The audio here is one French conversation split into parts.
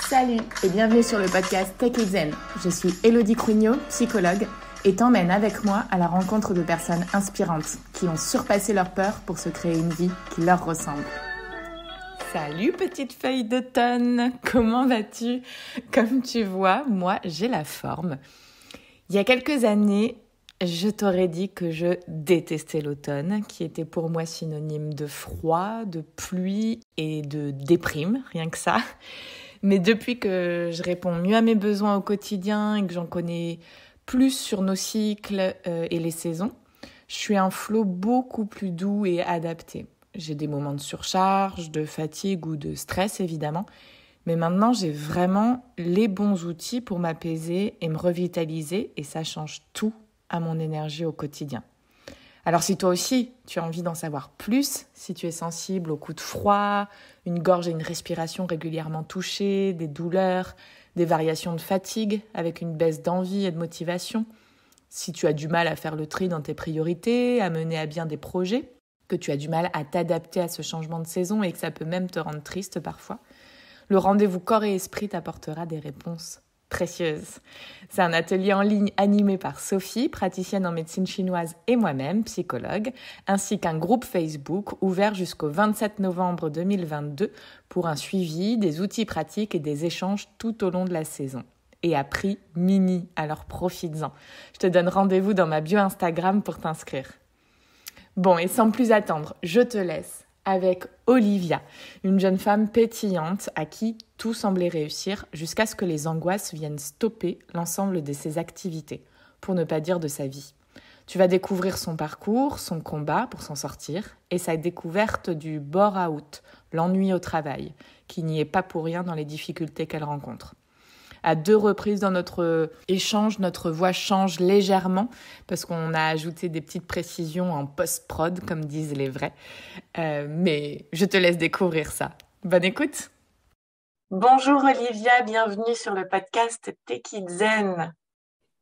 Salut et bienvenue sur le podcast Take It Zen. Je suis Elodie Cruignot, psychologue, et t'emmène avec moi à la rencontre de personnes inspirantes qui ont surpassé leur peur pour se créer une vie qui leur ressemble. Salut petite feuille d'automne, comment vas-tu? Comme tu vois, moi j'ai la forme. Il y a quelques années, je t'aurais dit que je détestais l'automne, qui était pour moi synonyme de froid, de pluie et de déprime, rien que ça. Mais depuis que je réponds mieux à mes besoins au quotidien et que j'en connais plus sur nos cycles et les saisons, je suis un flow beaucoup plus doux et adapté. J'ai des moments de surcharge, de fatigue ou de stress évidemment, mais maintenant j'ai vraiment les bons outils pour m'apaiser et me revitaliser et ça change tout à mon énergie au quotidien. Alors si toi aussi, tu as envie d'en savoir plus, si tu es sensible aux coups de froid, une gorge et une respiration régulièrement touchées, des douleurs, des variations de fatigue avec une baisse d'envie et de motivation, si tu as du mal à faire le tri dans tes priorités, à mener à bien des projets, que tu as du mal à t'adapter à ce changement de saison et que ça peut même te rendre triste parfois, le rendez-vous corps et esprit t'apportera des réponses précieuses. C'est un atelier en ligne animé par Sophie, praticienne en médecine chinoise et moi-même, psychologue, ainsi qu'un groupe Facebook ouvert jusqu'au 27 novembre 2022 pour un suivi, des outils pratiques et des échanges tout au long de la saison. Et à prix mini, alors profites-en. Je te donne rendez-vous dans ma bio Instagram pour t'inscrire. Bon, et sans plus attendre, je te laisse avec Olivia, une jeune femme pétillante à qui tout semblait réussir jusqu'à ce que les angoisses viennent stopper l'ensemble de ses activités, pour ne pas dire de sa vie. Tu vas découvrir son parcours, son combat pour s'en sortir et sa découverte du bore-out, l'ennui au travail, qui n'y est pas pour rien dans les difficultés qu'elle rencontre. À 2 reprises dans notre échange, notre voix change légèrement parce qu'on a ajouté des petites précisions en post-prod, comme disent les vrais. Mais je te laisse découvrir ça. Bonne écoute. Bonjour Olivia, bienvenue sur le podcast Take It Zen.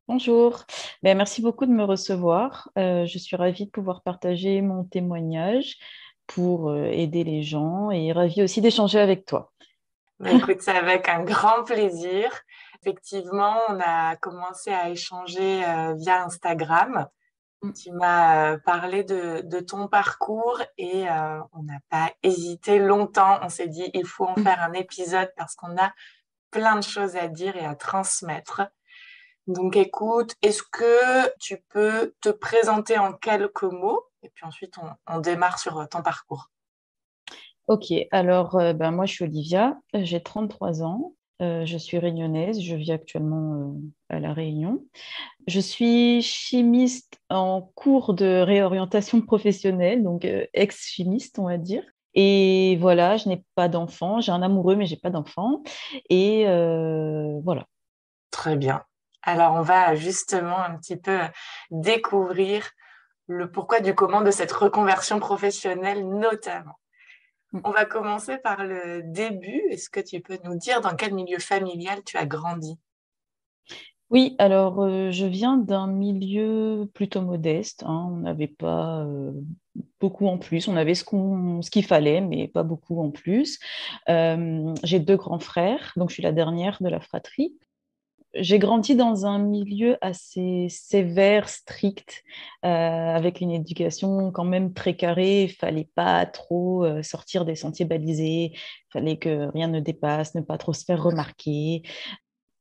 Bonjour, merci beaucoup de me recevoir. Je suis ravie de pouvoir partager mon témoignage pour aider les gens et ravie aussi d'échanger avec toi. Écoute, c'est avec un grand plaisir. Effectivement, on a commencé à échanger via Instagram. Tu m'as parlé de ton parcours et on n'a pas hésité longtemps. On s'est dit, il faut en faire un épisode parce qu'on a plein de choses à dire et à transmettre. Donc écoute, est-ce que tu peux te présenter en quelques mots et puis ensuite on démarre sur ton parcours. Ok, alors moi je suis Olivia, j'ai 33 ans, je suis réunionnaise, je vis actuellement à La Réunion. Je suis chimiste en cours de réorientation professionnelle, donc ex-chimiste on va dire. Et voilà, je n'ai pas d'enfant, j'ai un amoureux mais j'ai pas d'enfant. Et voilà. Très bien. Alors on va justement un petit peu découvrir le pourquoi du comment de cette reconversion professionnelle notamment. On va commencer par le début. Est-ce que tu peux nous dire dans quel milieu familial tu as grandi? Oui, alors je viens d'un milieu plutôt modeste, hein. On n'avait pas beaucoup en plus. On avait ce qu'il fallait, mais pas beaucoup en plus. J'ai 2 grands frères, donc je suis la dernière de la fratrie. J'ai grandi dans un milieu assez sévère, strict, avec une éducation quand même très carrée. Il fallait pas trop sortir des sentiers balisés. Il fallait que rien ne dépasse, ne pas trop se faire remarquer.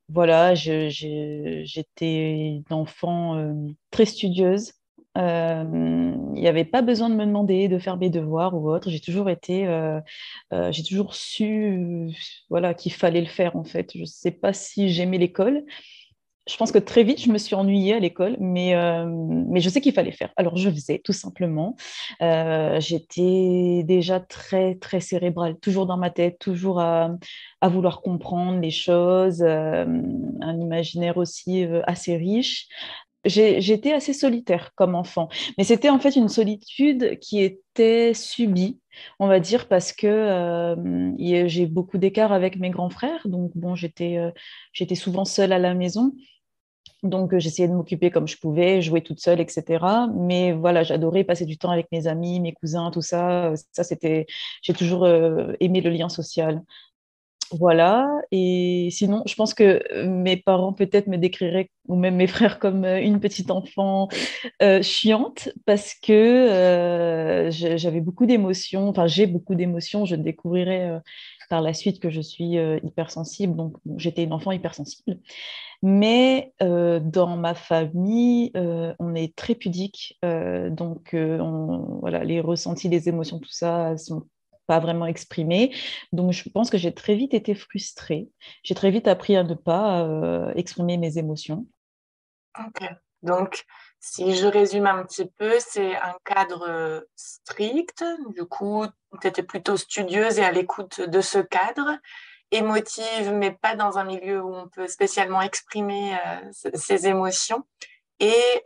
Voilà, j'étais une enfant très studieuse. Il n'y avait pas besoin de me demander de faire mes devoirs ou autre. J'ai toujours su, voilà, qu'il fallait le faire en fait. Je ne sais pas si j'aimais l'école. Je pense que très vite, je me suis ennuyée à l'école, mais je sais qu'il fallait faire. Alors, je faisais tout simplement. J'étais déjà très, très cérébrale, toujours dans ma tête, toujours à vouloir comprendre les choses, un imaginaire aussi assez riche. J'étais assez solitaire comme enfant, mais c'était en fait une solitude qui était subie, on va dire, parce que j'ai beaucoup d'écart avec mes grands frères, donc bon, j'étais souvent seule à la maison. Donc, j'essayais de m'occuper comme je pouvais, jouer toute seule, etc. Mais voilà, j'adorais passer du temps avec mes amis, mes cousins, tout ça. J'ai toujours aimé le lien social. Voilà. Et sinon, je pense que mes parents peut-être me décriraient, ou même mes frères, comme une petite enfant chiante parce que j'avais beaucoup d'émotions, enfin j'ai beaucoup d'émotions, je découvrirai par la suite que je suis hypersensible, donc bon, j'étais une enfant hypersensible. Mais dans ma famille, on est très pudique, donc voilà, les ressentis, les émotions, tout ça sont pas vraiment exprimés. Donc je pense que j'ai très vite été frustrée. J'ai très vite appris à ne pas exprimer mes émotions. Ok. Donc, si je résume un petit peu, c'est un cadre strict. Du coup, tu étais plutôt studieuse et à l'écoute de ce cadre, émotive, mais pas dans un milieu où on peut spécialement exprimer ses émotions, et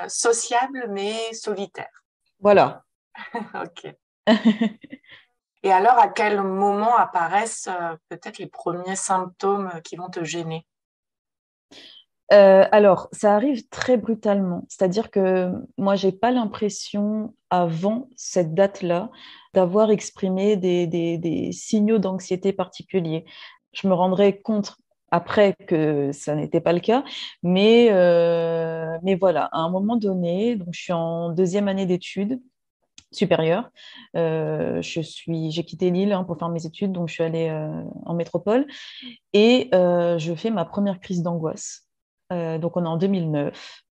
sociable, mais solitaire. Voilà. Ok. Et alors, à quel moment apparaissent peut-être les premiers symptômes qui vont te gêner? Alors, ça arrive très brutalement. C'est-à-dire que moi, j'ai pas l'impression, avant cette date-là, d'avoir exprimé des signaux d'anxiété particuliers. Je me rendrai compte après que ça n'était pas le cas, mais voilà, à un moment donné, donc je suis en deuxième année d'études supérieures. J'ai quitté Lille hein, pour faire mes études, donc je suis allée en métropole et je fais ma première crise d'angoisse. Donc, on est en 2009.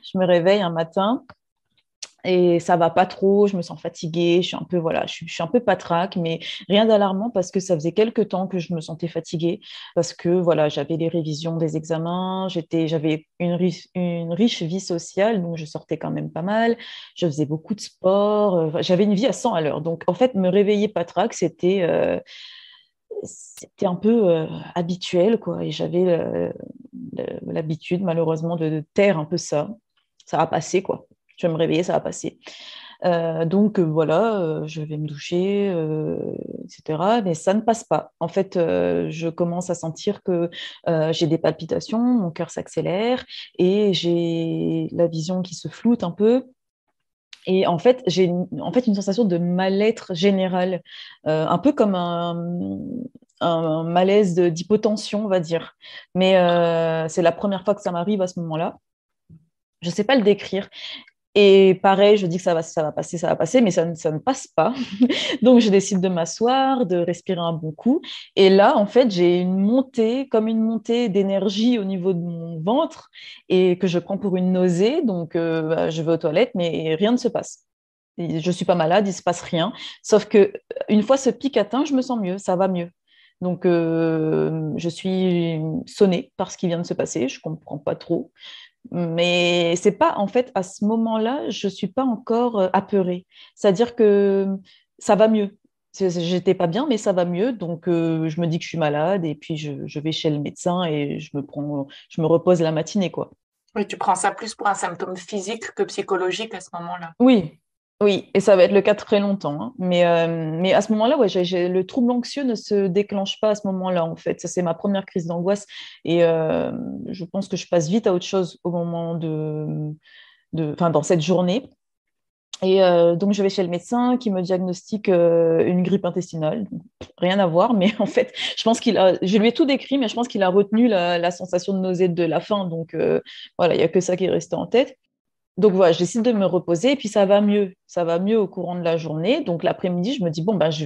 Je me réveille un matin et ça va pas trop. Je me sens fatiguée. Je suis un peu, voilà, je suis un peu patraque, mais rien d'alarmant parce que ça faisait quelques temps que je me sentais fatiguée parce que, voilà, j'avais les révisions des examens. J'avais une riche vie sociale, donc je sortais quand même pas mal. Je faisais beaucoup de sport. J'avais une vie à 100 à l'heure. Donc, en fait, me réveiller patraque, c'était un peu habituel, quoi. Et j'avais l'habitude, malheureusement, de taire un peu ça. Ça va passer, quoi. Je vais me réveiller, ça va passer. Donc voilà, je vais me doucher, etc. Mais ça ne passe pas. En fait, je commence à sentir que j'ai des palpitations, mon cœur s'accélère et j'ai la vision qui se floute un peu. Et en fait, en fait une sensation de mal-être général, un peu comme un malaise d'hypotension, on va dire. Mais c'est la première fois que ça m'arrive à ce moment-là. Je ne sais pas le décrire. Et pareil, je dis que ça va passer, mais ça ne passe pas. Donc, je décide de m'asseoir, de respirer un bon coup. Et là, en fait, j'ai une montée, comme une montée d'énergie au niveau de mon ventre et que je prends pour une nausée. Donc, bah, je vais aux toilettes, mais rien ne se passe. Et je suis pas malade, il se passe rien. Sauf que une fois ce pic atteint, je me sens mieux, ça va mieux. Donc, je suis sonnée par ce qui vient de se passer. Je comprends pas trop. Mais c'est pas, en fait, à ce moment-là, je suis pas encore apeurée. C'est-à-dire que ça va mieux. J'étais pas bien, mais ça va mieux. Donc, je me dis que je suis malade et puis je vais chez le médecin et je me repose la matinée, quoi. Oui, tu prends ça plus pour un symptôme physique que psychologique à ce moment-là. Oui, oui, et ça va être le cas très longtemps, hein. Mais à ce moment-là, ouais, le trouble anxieux ne se déclenche pas à ce moment-là, en fait. Ça, c'est ma première crise d'angoisse. Et je pense que je passe vite à autre chose au moment enfin, dans cette journée. Et donc, je vais chez le médecin qui me diagnostique une grippe intestinale. Donc, rien à voir, mais en fait, je lui ai tout décrit, mais je pense qu'il a retenu la sensation de nausée de la faim. Donc, voilà, il n'y a que ça qui est resté en tête. Donc voilà, je décide de me reposer et puis ça va mieux. Ça va mieux au courant de la journée. Donc l'après-midi, je me dis, bon, ben, je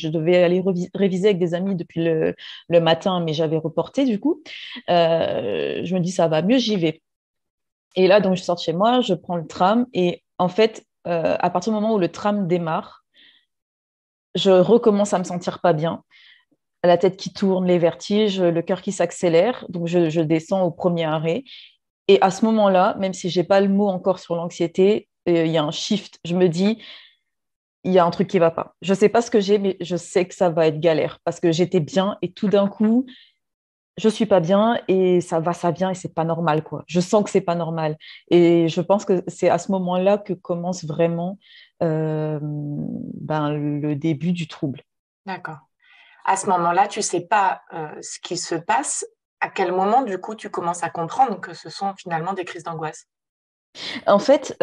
devais aller réviser avec des amis depuis le matin, mais j'avais reporté du coup. Je me dis, ça va mieux, j'y vais. Et là, donc, je sors de chez moi, je prends le tram et en fait, à partir du moment où le tram démarre, je recommence à me sentir pas bien. La tête qui tourne, les vertiges, le cœur qui s'accélère. Donc je descends au premier arrêt. Et à ce moment-là, même si j'ai pas le mot encore sur l'anxiété, il y a un shift. Je me dis, il y a un truc qui va pas. Je sais pas ce que j'ai, mais je sais que ça va être galère parce que j'étais bien et tout d'un coup, je suis pas bien et ça va, ça vient et c'est pas normal, quoi. Je sens que c'est pas normal. Et je pense que c'est à ce moment-là que commence vraiment ben, le début du trouble. D'accord. À ce moment-là, tu sais pas ce qui se passe. À quel moment, du coup, tu commences à comprendre que ce sont finalement des crises d'angoisse? En fait,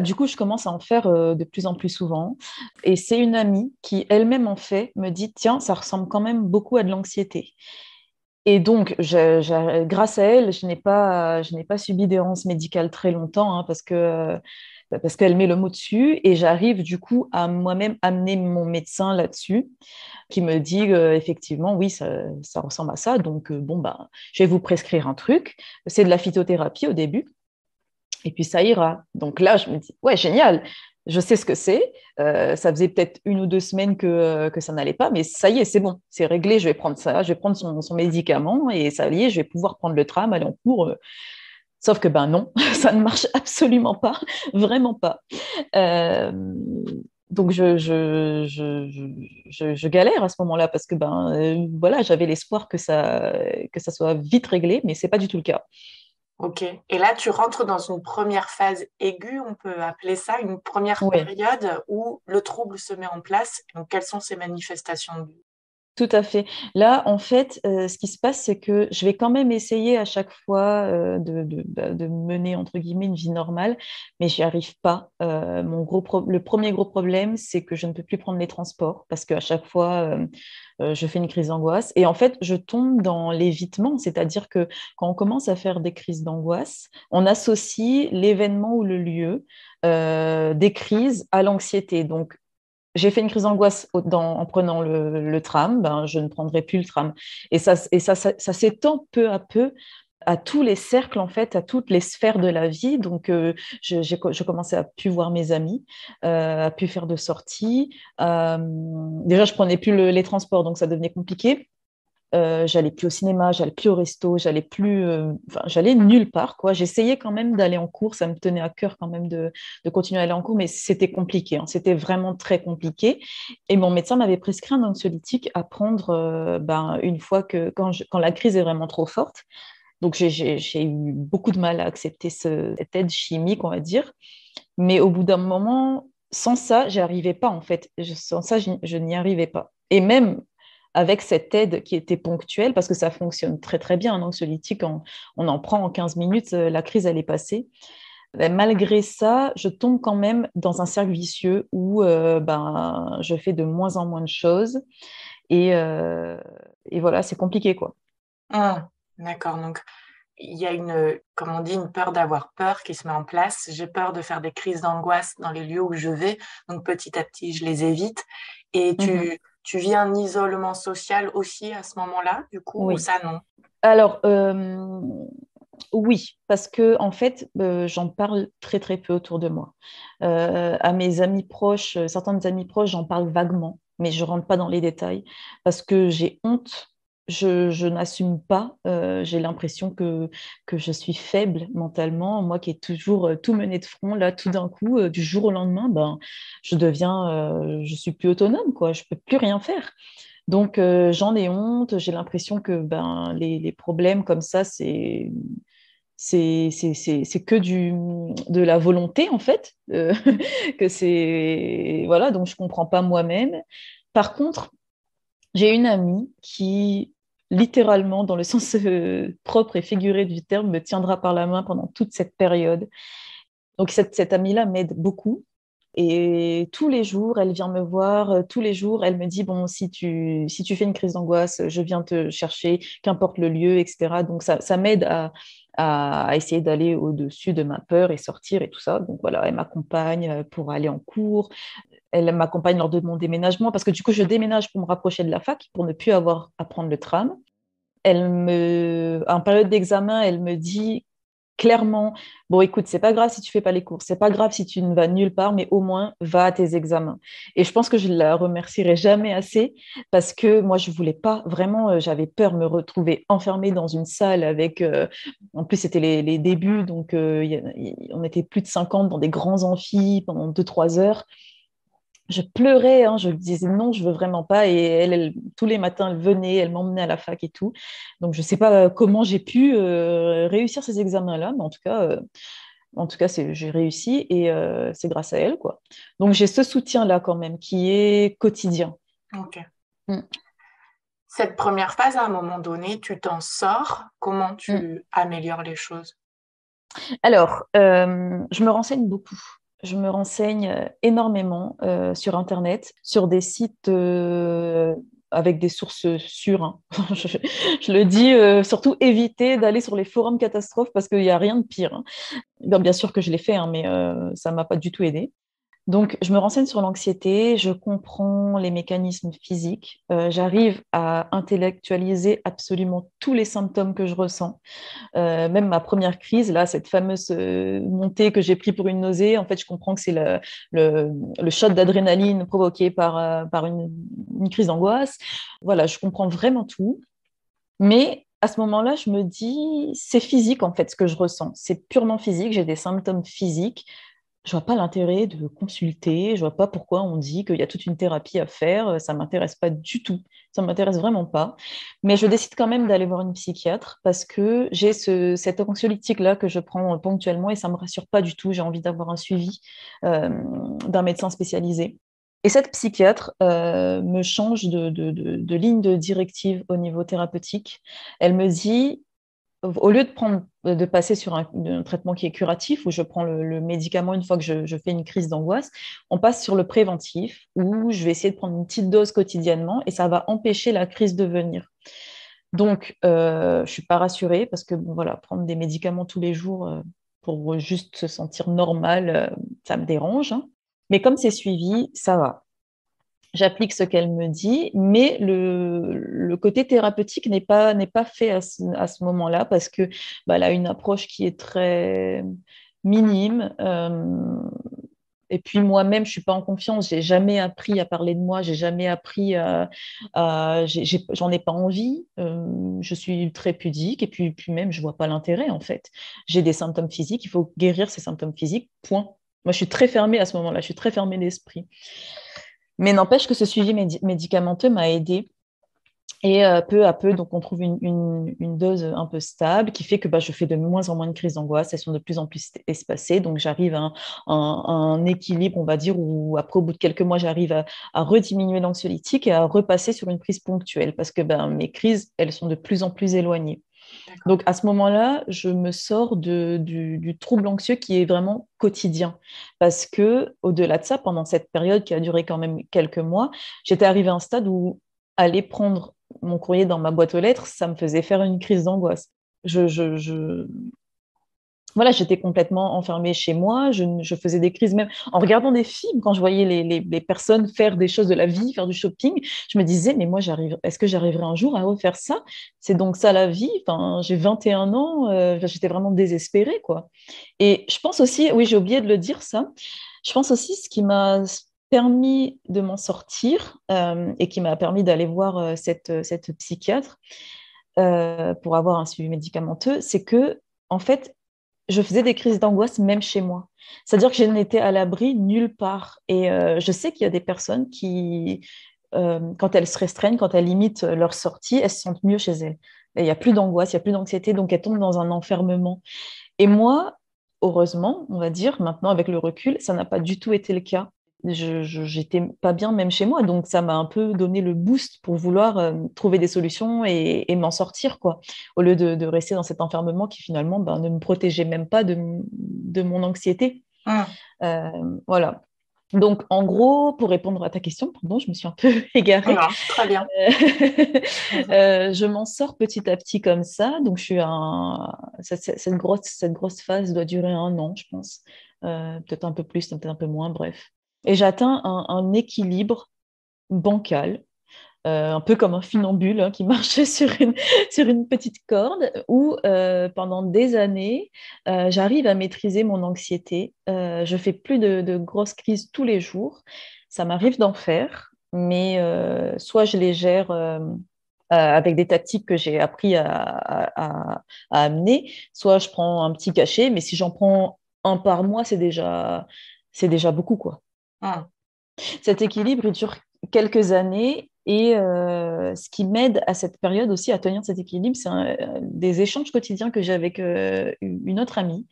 du coup, je commence à en faire de plus en plus souvent. Et c'est une amie qui elle-même en fait, me dit, tiens, ça ressemble quand même beaucoup à de l'anxiété. Et donc, grâce à elle, je n'ai pas subi d'errance médicale très longtemps, hein, parce qu'elle met le mot dessus et j'arrive du coup à moi-même amener mon médecin là-dessus qui me dit effectivement, oui, ça ressemble à ça. Donc, je vais vous prescrire un truc. C'est de la phytothérapie au début et puis ça ira. Donc là, je me dis, ouais, génial. Je sais ce que c'est. Ça faisait peut-être 1 ou 2 semaines que ça n'allait pas, mais ça y est, c'est bon, c'est réglé. Je vais prendre ça, je vais prendre son médicament et ça y est, je vais pouvoir prendre le tram, aller en cours. Sauf que ben non, ça ne marche absolument pas, vraiment pas. Euh, donc je galère à ce moment-là parce que voilà, j'avais l'espoir que ça soit vite réglé, mais c'est pas du tout le cas. Ok. Et là, tu rentres dans une première phase aiguë, on peut appeler ça une première Oui. période où le trouble se met en place. Donc, quelles sont ces manifestations? Tout à fait. Là, en fait, ce qui se passe, c'est que je vais quand même essayer à chaque fois de mener, entre guillemets, une vie normale, mais j'y arrive pas. Le premier gros problème, c'est que je ne peux plus prendre les transports parce qu'à chaque fois, je fais une crise d'angoisse. Et en fait, je tombe dans l'évitement, c'est-à-dire que quand on commence à faire des crises d'angoisse, on associe l'événement ou le lieu des crises à l'anxiété. Donc, j'ai fait une crise d'angoisse en prenant le tram, ben, je ne prendrai plus le tram. Ça s'étend peu à peu à tous les cercles, en fait, à toutes les sphères de la vie. Donc, je commençais à plus voir mes amis, à plus faire de sorties. Déjà, je prenais plus les transports, donc ça devenait compliqué. J'allais plus au cinéma, j'allais plus au resto, j'allais nulle part, quoi. J'essayais quand même d'aller en cours, ça me tenait à cœur quand même de continuer à aller en cours, mais c'était compliqué, hein. C'était vraiment très compliqué. Et mon médecin m'avait prescrit un anxiolytique à prendre une fois quand la crise est vraiment trop forte. Donc j'ai eu beaucoup de mal à accepter cette aide chimique, on va dire. Mais au bout d'un moment, sans ça, j'y arrivais pas en fait. Sans ça, je n'y arrivais pas. Et même avec cette aide qui était ponctuelle, parce que ça fonctionne très très bien, un anxiolytique, on en prend en 15 minutes, la crise elle est passée. Mais malgré ça, je tombe quand même dans un cercle vicieux où je fais de moins en moins de choses et, euh, et voilà, c'est compliqué quoi. D'accord. Donc, il y a comme on dit, une peur d'avoir peur qui se met en place. J'ai peur de faire des crises d'angoisse dans les lieux où je vais. Donc, petit à petit, je les évite. Et Mhm. tu vis un isolement social aussi à ce moment-là, du coup, ou Oui. ça, non? Alors, oui, parce que en fait, j'en parle très très peu autour de moi. À mes amis proches, certains de mes amis proches, j'en parle vaguement, mais je rentre pas dans les détails parce que j'ai honte. Je n'assume pas. J'ai l'impression que je suis faible mentalement. Moi qui ai toujours tout mené de front, là, tout d'un coup, du jour au lendemain, je suis plus autonome, quoi. Je peux plus rien faire. Donc, j'en ai honte. J'ai l'impression que les problèmes comme ça, c'est que de la volonté, en fait, que c'est... Voilà, donc je comprends pas moi-même. Par contre, j'ai une amie qui, littéralement, dans le sens propre et figuré du terme, me tiendra par la main pendant toute cette période. Donc, cette amie-là m'aide beaucoup. Et tous les jours, elle vient me voir, tous les jours, elle me dit, bon, si tu fais une crise d'angoisse, je viens te chercher, qu'importe le lieu, etc. Donc, ça m'aide à essayer d'aller au-dessus de ma peur et sortir et tout ça. Donc, voilà, elle m'accompagne pour aller en cours, elle m'accompagne lors de mon déménagement, parce que du coup, je déménage pour me rapprocher de la fac, pour ne plus avoir à prendre le tram. En période d'examen, elle me dit clairement, bon, écoute, c'est pas grave si tu fais pas les cours, c'est pas grave si tu ne vas nulle part, mais au moins va à tes examens. Et je pense que je la remercierai jamais assez parce que moi, je voulais pas vraiment, j'avais peur de me retrouver enfermée dans une salle avec, en plus, c'était les débuts, donc on était plus de 50 dans des grands amphis pendant 2, 3 heures. Je pleurais, hein, je lui disais non, je veux vraiment pas. Et tous les matins, elle venait, elle m'emmenait à la fac et tout. Donc, je sais pas comment j'ai pu réussir ces examens-là, mais en tout cas, j'ai réussi et c'est grâce à elle, quoi. Donc, j'ai ce soutien-là quand même qui est quotidien. Ok. Mm, Cette première phase, à un moment donné, tu t'en sors. Comment mm. tu améliores les choses? Alors, je me renseigne beaucoup. Je me renseigne énormément sur Internet, sur des sites avec des sources sûres, hein. Je le dis, surtout éviter d'aller sur les forums catastrophes parce qu'il n'y a rien de pire, hein. Bien sûr que je l'ai fait, hein, mais ça ne m'a pas du tout aidé. Donc, je me renseigne sur l'anxiété, je comprends les mécanismes physiques, j'arrive à intellectualiser absolument tous les symptômes que je ressens. Même ma première crise, là, cette fameuse montée que j'ai pris pour une nausée, en fait, je comprends que c'est le shot d'adrénaline provoqué par une crise d'angoisse. Voilà, je comprends vraiment tout. Mais à ce moment-là, je me dis, c'est physique, en fait, ce que je ressens. C'est purement physique, j'ai des symptômes physiques. Je vois pas l'intérêt de consulter, je vois pas pourquoi on dit qu'il y a toute une thérapie à faire, ça m'intéresse pas du tout, ça m'intéresse vraiment pas. Mais je décide quand même d'aller voir une psychiatre parce que j'ai cet anxiolytique-là que je prends ponctuellement et ça me rassure pas du tout, j'ai envie d'avoir un suivi euh, d'un médecin spécialisé. Et cette psychiatre me change de ligne de directive au niveau thérapeutique. Elle me dit, au lieu de passer sur un traitement qui est curatif, où je prends le médicament une fois que je fais une crise d'angoisse, on passe sur le préventif, où je vais essayer de prendre une petite dose quotidiennement et ça va empêcher la crise de venir. Donc, je ne suis pas rassurée parce que bon, voilà, prendre des médicaments tous les jours pour juste se sentir normal, ça me dérange, hein. Mais comme c'est suivi, ça va. J'applique ce qu'elle me dit, mais le côté thérapeutique n'est pas fait à ce moment-là parce que bah, elle a une approche qui est très minime. Et puis moi-même, je suis pas en confiance. J'ai jamais appris à parler de moi. J'ai jamais appris j'en ai pas envie. Je suis très pudique. Et puis même, je vois pas l'intérêt en fait. J'ai des symptômes physiques. Il faut guérir ces symptômes physiques. Point. Moi, je suis très fermée à ce moment-là. Je suis très fermée d'esprit. Mais n'empêche que ce suivi médicamenteux m'a aidé. Et peu à peu, donc on trouve une dose un peu stable qui fait que bah, je fais de moins en moins de crises d'angoisse. Elles sont de plus en plus espacées. Donc j'arrive à un équilibre, on va dire, où après, au bout de quelques mois, j'arrive à rediminuer l'anxiolytique et à repasser sur une prise ponctuelle parce que ben, mes crises, elles sont de plus en plus éloignées. D'accord. Donc à ce moment-là, je me sors du trouble anxieux qui est vraiment quotidien. Parce que au-delà de ça, pendant cette période qui a duré quand même quelques mois, j'étais arrivée à un stade où aller prendre mon courrier dans ma boîte aux lettres, ça me faisait faire une crise d'angoisse. Voilà, j'étais complètement enfermée chez moi. Je faisais des crises même en regardant des films. Quand je voyais les personnes faire des choses de la vie, faire du shopping, je me disais, mais moi, est-ce que j'arriverai un jour à refaire ça? C'est donc ça la vie. Enfin, j'ai 21 ans, j'étais vraiment désespérée, quoi. Et je pense aussi, oui, j'ai oublié de le dire ça, je pense aussi ce qui m'a permis de m'en sortir et qui m'a permis d'aller voir cette psychiatre pour avoir un suivi médicamenteux, c'est que, en fait, je faisais des crises d'angoisse même chez moi. C'est-à-dire que je n'étais à l'abri nulle part. Et je sais qu'il y a des personnes qui, quand elles se restreignent, quand elles limitent leur sortie, elles se sentent mieux chez elles. Et il n'y a plus d'angoisse, il n'y a plus d'anxiété, donc elles tombent dans un enfermement. Et moi, heureusement, on va dire, maintenant avec le recul, ça n'a pas du tout été le cas. J'étais pas bien même chez moi, donc ça m'a un peu donné le boost pour vouloir trouver des solutions et m'en sortir, quoi, au lieu de rester dans cet enfermement qui finalement ben, ne me protégeait même pas de mon anxiété. Hum. Euh, voilà. Donc, en gros, pour répondre à ta question, pardon, je me suis un peu égarée. Non, très bien. Je m'en sors petit à petit comme ça. Donc, cette grosse phase doit durer 1 an, je pense. Peut-être un peu plus, peut-être un peu moins, bref. Et j'atteins un équilibre bancal, un peu comme un funambule hein, qui marchait sur une petite corde, où pendant des années, j'arrive à maîtriser mon anxiété. Je fais plus de grosses crises tous les jours. Ça m'arrive d'en faire, mais soit je les gère avec des tactiques que j'ai appris à amener, soit je prends un petit cachet, mais si j'en prends un par mois, c'est déjà beaucoup, quoi. Hum. Cet équilibre, il dure quelques années et ce qui m'aide à cette période aussi à tenir cet équilibre, c'est des échanges quotidiens que j'ai avec une autre amie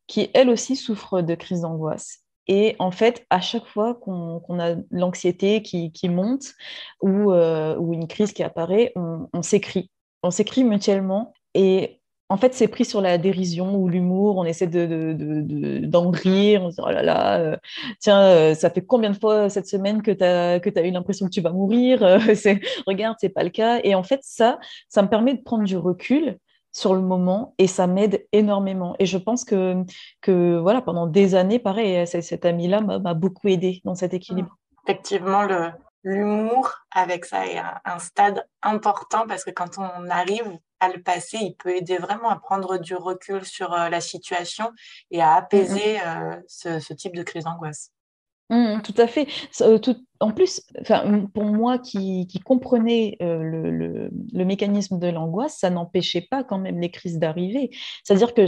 qui, elle aussi, souffre de crise d'angoisse. Et en fait, à chaque fois qu'on a l'anxiété qui monte ou une crise qui apparaît, on s'écrit. On s'écrit mutuellement et En fait, c'est pris sur la dérision ou l'humour. On essaie d'en rire. On se dit, oh là là, tiens, ça fait combien de fois cette semaine que tu as eu l'impression que tu vas mourir? Regarde, c'est pas le cas. Et en fait, ça me permet de prendre du recul sur le moment et ça m'aide énormément. Et je pense que voilà, pendant des années, pareil, cet ami-là m'a beaucoup aidé dans cet Mm. équilibre. Effectivement, l'humour avec ça est un stade important parce que quand on arrive à le passer, il peut aider vraiment à prendre du recul sur la situation et à Mm, mm. apaiser ce type de crise d'angoisse. Tout à fait. En plus, enfin, pour moi qui comprenais le mécanisme de l'angoisse, ça n'empêchait pas quand même les crises d'arriver. C'est-à-dire que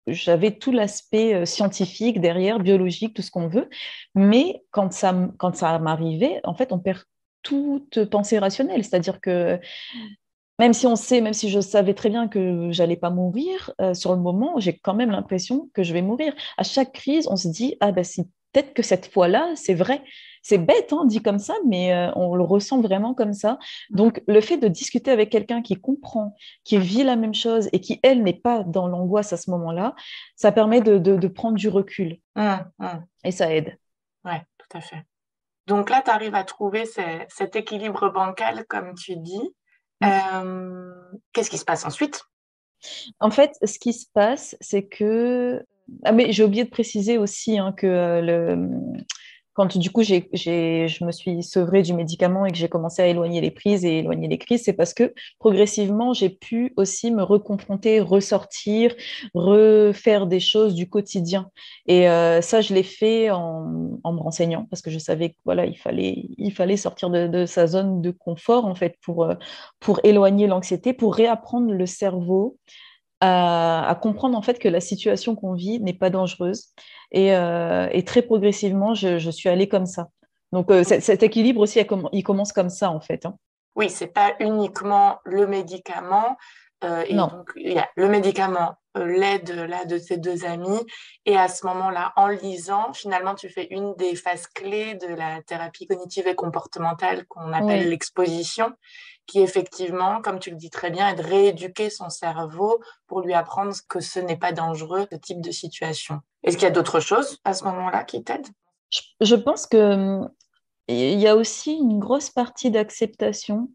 j'avais tout l'aspect scientifique derrière, biologique, tout ce qu'on veut, mais quand ça m'arrivait, en fait, on perd toute pensée rationnelle. C'est-à-dire que même si je savais très bien que j'allais pas mourir, sur le moment, j'ai quand même l'impression que je vais mourir. À chaque crise, on se dit, ah ben si, peut-être que cette fois-là, c'est vrai. C'est bête, hein, dit comme ça, mais on le ressent vraiment comme ça. Donc, le fait de discuter avec quelqu'un qui comprend, qui vit la même chose et qui, elle, n'est pas dans l'angoisse à ce moment-là, ça permet de prendre du recul Hum, hum. et ça aide. Ouais, tout à fait. Donc là, tu arrives à trouver cet équilibre bancal, comme tu dis. Mm. Qu'est-ce qui se passe ensuite? En fait, ce qui se passe, c'est que... Ah, mais j'ai oublié de préciser aussi hein, que quand du coup je me suis sevrée du médicament et que j'ai commencé à éloigner les prises et éloigner les crises, c'est parce que progressivement, j'ai pu aussi me reconfronter, ressortir, refaire des choses du quotidien. Et ça, je l'ai fait en me renseignant parce que je savais que voilà, il fallait sortir de sa zone de confort en fait pour éloigner l'anxiété, pour réapprendre le cerveau à comprendre en fait que la situation qu'on vit n'est pas dangereuse. Et très progressivement, je suis allée comme ça. Donc cet équilibre aussi, il commence comme ça en fait. Hein. Oui, c'est pas uniquement le médicament. Et Non, donc, il y a le médicament, l'aide là de tes deux amis. Et à ce moment-là, en lisant, finalement, tu fais une des phases clés de la thérapie cognitive et comportementale qu'on appelle oui. l'exposition, qui effectivement, comme tu le dis très bien, est de rééduquer son cerveau pour lui apprendre que ce n'est pas dangereux, ce type de situation. Est-ce qu'il y a d'autres choses à ce moment-là qui t'aident? Je pense que il y a aussi une grosse partie d'acceptation,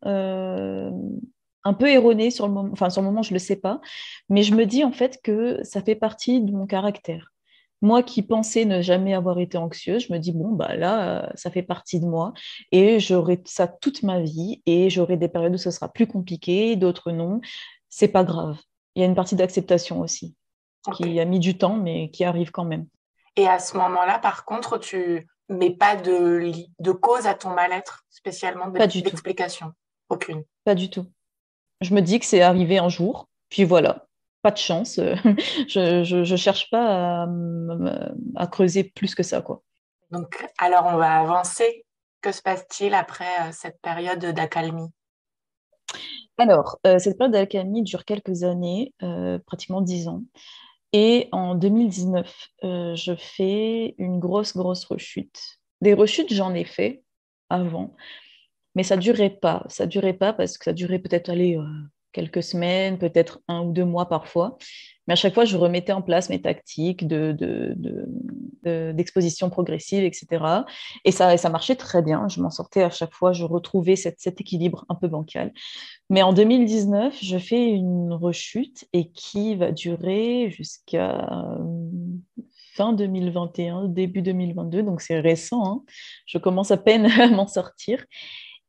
un peu erronée sur le moment. Enfin, sur le moment, je ne le sais pas, mais je me dis en fait que ça fait partie de mon caractère. Moi qui pensais ne jamais avoir été anxieuse, je me dis, bon, bah là, ça fait partie de moi et j'aurai ça toute ma vie et j'aurai des périodes où ce sera plus compliqué, d'autres non. C'est pas grave. Il y a une partie d'acceptation aussi Ok. qui a mis du temps, mais qui arrive quand même. Et à ce moment-là, par contre, tu mets pas de cause à ton mal-être, spécialement Pas du tout, d'explication. Aucune. pas du tout. Je me dis que c'est arrivé un jour, puis voilà, pas de chance. Je cherche pas à creuser plus que ça, quoi. Donc, alors, on va avancer. Que se passe-t-il après cette période d'accalmie? Alors, cette période d'alchimie dure quelques années, pratiquement 10 ans. Et en 2019, je fais une grosse rechute. Des rechutes, j'en ai fait avant, mais ça durait pas. Ça durait pas parce que ça durait peut-être aller quelques semaines, peut-être 1 ou 2 mois parfois. Mais à chaque fois, je remettais en place mes tactiques d'exposition progressive, etc. Et ça marchait très bien. Je m'en sortais à chaque fois. Je retrouvais cet équilibre un peu bancal. Mais en 2019, je fais une rechute et qui va durer jusqu'à fin 2021, début 2022. Donc c'est récent. Hein. Je commence à peine à m'en sortir.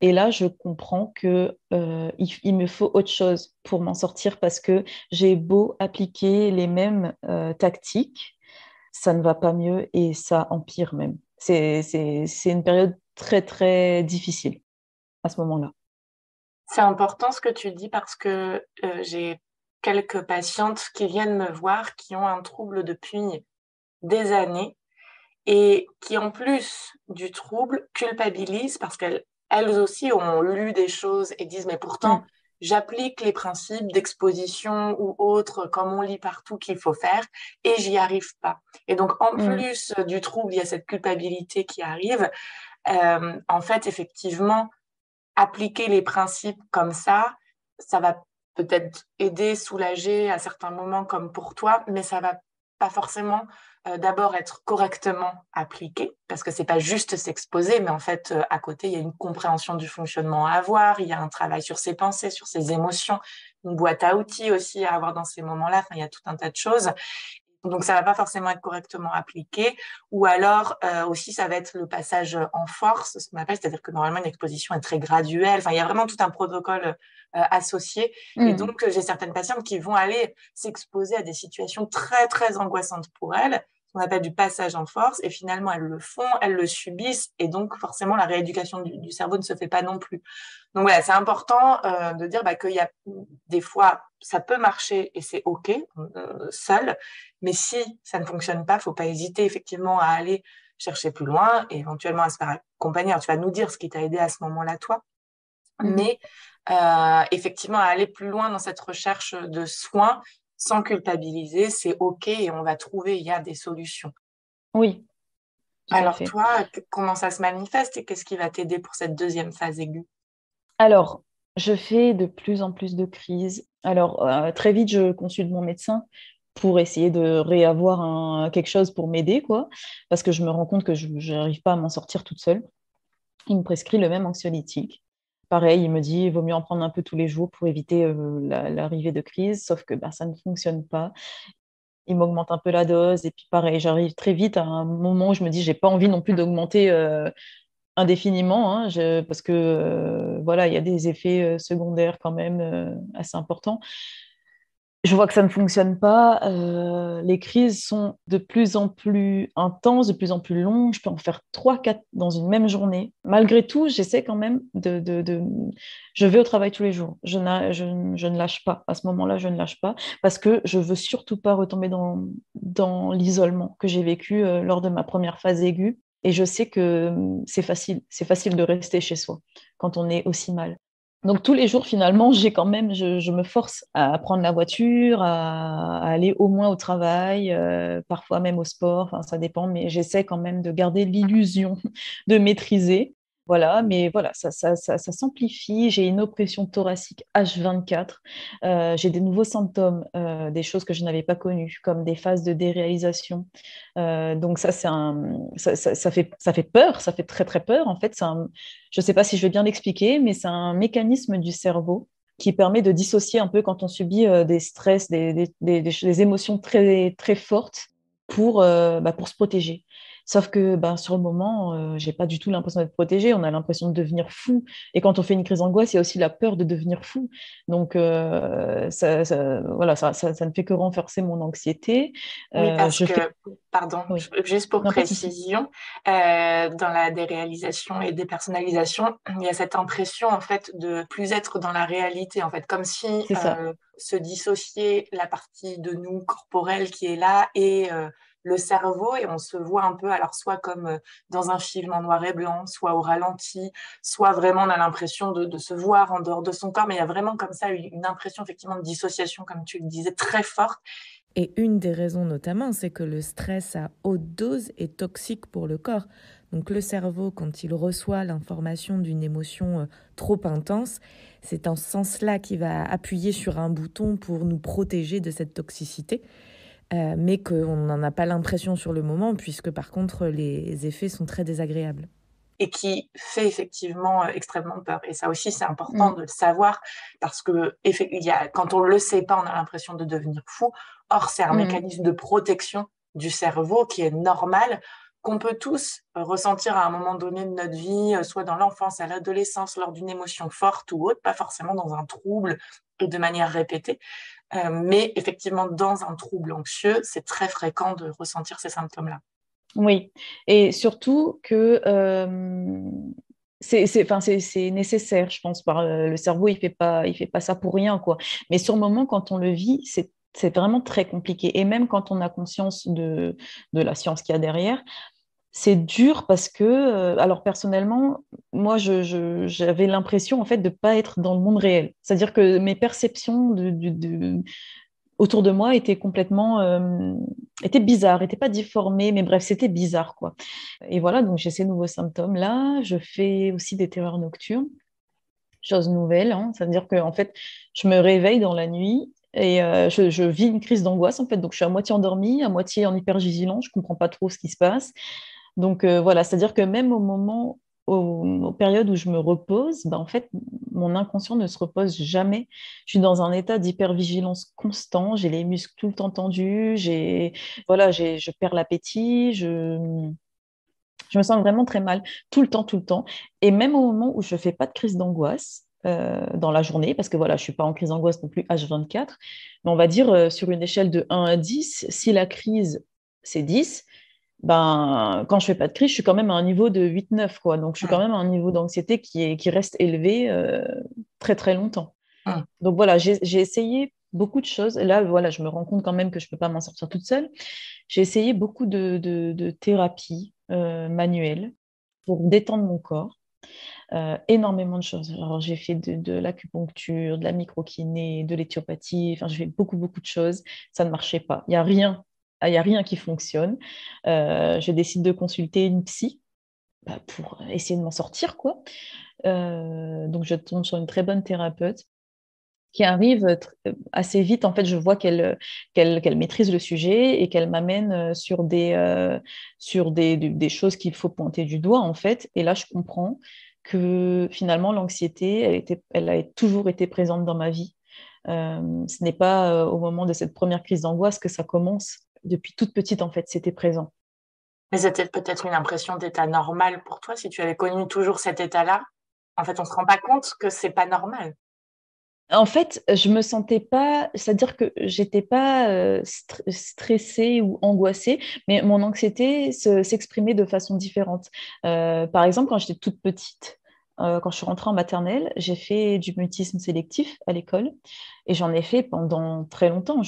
Et là, je comprends que il me faut autre chose pour m'en sortir parce que j'ai beau appliquer les mêmes tactiques, ça ne va pas mieux et ça empire même. C'est une période très difficile à ce moment-là. C'est important ce que tu dis parce que j'ai quelques patientes qui viennent me voir qui ont un trouble depuis des années et qui, en plus du trouble, culpabilisent parce qu'elles aussi ont lu des choses et disent, mais pourtant, Mm, j'applique les principes d'exposition ou autres, comme on lit partout qu'il faut faire, et j'y arrive pas. Et donc, en mm, plus du trouble, il y a cette culpabilité qui arrive. En fait, effectivement, appliquer les principes comme ça va peut-être aider, soulager à certains moments comme pour toi, mais ça va pas forcément d'abord être correctement appliqué, parce que c'est pas juste s'exposer, mais en fait, à côté, il y a une compréhension du fonctionnement à avoir, il y a un travail sur ses pensées, sur ses émotions, une boîte à outils aussi à avoir dans ces moments-là. Enfin, il y a tout un tas de choses. Donc, ça va pas forcément être correctement appliqué. Ou alors, aussi, ça va être le passage en force, ce qu'on appelle, c'est-à-dire que normalement, une exposition est très graduelle. Enfin, il y a vraiment tout un protocole associé. Et donc, j'ai certaines patientes qui vont aller s'exposer à des situations très, très angoissantes pour elles, ce qu'on appelle du passage en force. Et finalement, elles le font, elles le subissent. Et donc, forcément, la rééducation du cerveau ne se fait pas non plus. Donc voilà, c'est important de dire qu'il y a des fois, ça peut marcher et c'est OK seul, mais si ça ne fonctionne pas, faut pas hésiter effectivement à aller chercher plus loin et éventuellement à se faire accompagner. Alors, tu vas nous dire ce qui t'a aidé à ce moment-là, toi, mais effectivement, à aller plus loin dans cette recherche de soins sans culpabiliser, c'est OK et on va trouver, il y a des solutions. Oui, tout à Alors fait. toi, comment ça se manifeste et qu'est-ce qui va t'aider pour cette deuxième phase aiguë? Alors, je fais de plus en plus de crises. Alors, très vite, je consulte mon médecin pour essayer de réavoir quelque chose pour m'aider, quoi, parce que je me rends compte que je n'arrive pas à m'en sortir toute seule. Il me prescrit le même anxiolytique. Pareil, il me dit il vaut mieux en prendre un peu tous les jours pour éviter l'arrivée de crise, sauf que bah, ça ne fonctionne pas. Il m'augmente un peu la dose, et puis pareil, j'arrive très vite à un moment où je me dis j'ai pas envie non plus d'augmenter indéfiniment, hein, parce que voilà, il y a des effets secondaires quand même assez importants. Je vois que ça ne fonctionne pas. Les crises sont de plus en plus intenses, de plus en plus longues. Je peux en faire 3, 4 dans une même journée. Malgré tout, j'essaie quand même Je vais au travail tous les jours. Je ne lâche pas. À ce moment-là, je ne lâche pas parce que je veux surtout pas retomber dans l'isolement que j'ai vécu lors de ma première phase aiguë. Et je sais que c'est facile. C'est facile de rester chez soi quand on est aussi mal. Donc tous les jours, finalement, je me force à prendre la voiture, à aller au moins au travail, parfois même au sport, enfin ça dépend, mais j'essaie quand même de garder l'illusion de maîtriser. Voilà, mais voilà, ça s'amplifie. J'ai une oppression thoracique H24. J'ai des nouveaux symptômes, des choses que je n'avais pas connues, comme des phases de déréalisation. Donc ça fait peur, ça fait très très peur. En fait, je ne sais pas si je vais bien l'expliquer, mais c'est un mécanisme du cerveau qui permet de dissocier un peu quand on subit des stress, des émotions très, très fortes pour se protéger. Sauf que sur le moment, j'ai pas du tout l'impression d'être protégée. On a l'impression de devenir fou. Et quand on fait une crise d'angoisse, il y a aussi la peur de devenir fou. Donc, voilà, ça ne fait que renforcer mon anxiété. Oui, parce Je fais... que, pardon, Oui, juste pour non, pas de souci. précision, dans la déréalisation et dépersonnalisation, il y a cette impression en fait de plus être dans la réalité, en fait, comme si C'est ça. se dissocier la partie de nous corporelle qui est là et le cerveau, et on se voit un peu, alors soit comme dans un film en noir et blanc, soit au ralenti, soit vraiment on a l'impression de se voir en dehors de son corps, mais il y a vraiment comme ça une impression effectivement de dissociation, comme tu le disais, très forte. Et une des raisons notamment, c'est que le stress à haute dose est toxique pour le corps. Donc le cerveau, quand il reçoit l'information d'une émotion trop intense, c'est en ce sens-là qu'il va appuyer sur un bouton pour nous protéger de cette toxicité, mais qu'on n'en a pas l'impression sur le moment, puisque par contre les effets sont très désagréables. Et qui fait effectivement extrêmement peur. Et ça aussi, c'est important Mm, de le savoir parce que quand on ne le sait pas, on a l'impression de devenir fou. Or, c'est un mm. mécanisme de protection du cerveau qui est normal, qu'on peut tous ressentir à un moment donné de notre vie, soit dans l'enfance, à l'adolescence, lors d'une émotion forte ou autre, pas forcément dans un trouble et de manière répétée. Mais effectivement, dans un trouble anxieux, c'est très fréquent de ressentir ces symptômes-là. Oui, et surtout que enfin, c'est nécessaire, je pense. Le cerveau, il fait pas ça pour rien, quoi. Mais sur le moment, quand on le vit, c'est vraiment très compliqué. Et même quand on a conscience de la science qu'il y a derrière, c'est dur parce que, alors personnellement, moi, j'avais l'impression en fait de pas être dans le monde réel. C'est-à-dire que mes perceptions autour de moi étaient bizarres, étaient pas difformées, mais bref, c'était bizarre, quoi. Et voilà, donc j'ai ces nouveaux symptômes-là. Je fais aussi des terreurs nocturnes. chose nouvelle, hein. C'est-à-dire que en fait, je me réveille dans la nuit et je vis une crise d'angoisse en fait. Donc je suis à moitié endormie, à moitié en hypervigilance, je comprends pas trop ce qui se passe. Donc voilà, c'est-à-dire que même aux périodes où je me repose, bah, en fait, mon inconscient ne se repose jamais. Je suis dans un état d'hypervigilance constant, j'ai les muscles tout le temps tendus, voilà, je perds l'appétit, je me sens vraiment très mal tout le temps, tout le temps. Et même au moment où je ne fais pas de crise d'angoisse dans la journée, parce que voilà, je ne suis pas en crise d'angoisse non plus H24, mais on va dire sur une échelle de 1 à 10, si la crise, c'est 10, ben, quand je ne fais pas de crise, je suis quand même à un niveau de 8-9, quoi. Donc, je suis quand même à un niveau d'anxiété qui reste élevé très, très longtemps. Donc, voilà, j'ai essayé beaucoup de choses. Et là, voilà, je me rends compte quand même que je ne peux pas m'en sortir toute seule. J'ai essayé beaucoup de thérapies manuelles pour détendre mon corps. Énormément de choses. Alors, j'ai fait de l'acupuncture, de la microkiné, de l'éthiopathie. Enfin, j'ai fait beaucoup, beaucoup de choses. Ça ne marchait pas. Il y a rien qui fonctionne. Je décide de consulter une psy bah, pour essayer de m'en sortir, quoi. Donc, je tombe sur une très bonne thérapeute qui arrive assez vite. En fait, je vois qu'elle maîtrise le sujet et qu'elle m'amène sur des choses qu'il faut pointer du doigt, en fait. Et là, je comprends que finalement, l'anxiété, elle a toujours été présente dans ma vie. Ce n'est pas au moment de cette première crise d'angoisse que ça commence. Depuis toute petite, en fait, c'était présent. Mais c'était peut-être une impression d'état normal pour toi si tu avais connu toujours cet état-là. En fait, on se rend pas compte que c'est pas normal. En fait, je me sentais pas, c'est-à-dire que j'étais pas stressée ou angoissée, mais mon anxiété s'exprimait de façon différente. Par exemple, quand j'étais toute petite, quand je suis rentrée en maternelle, j'ai fait du mutisme sélectif à l'école et j'en ai fait pendant très longtemps,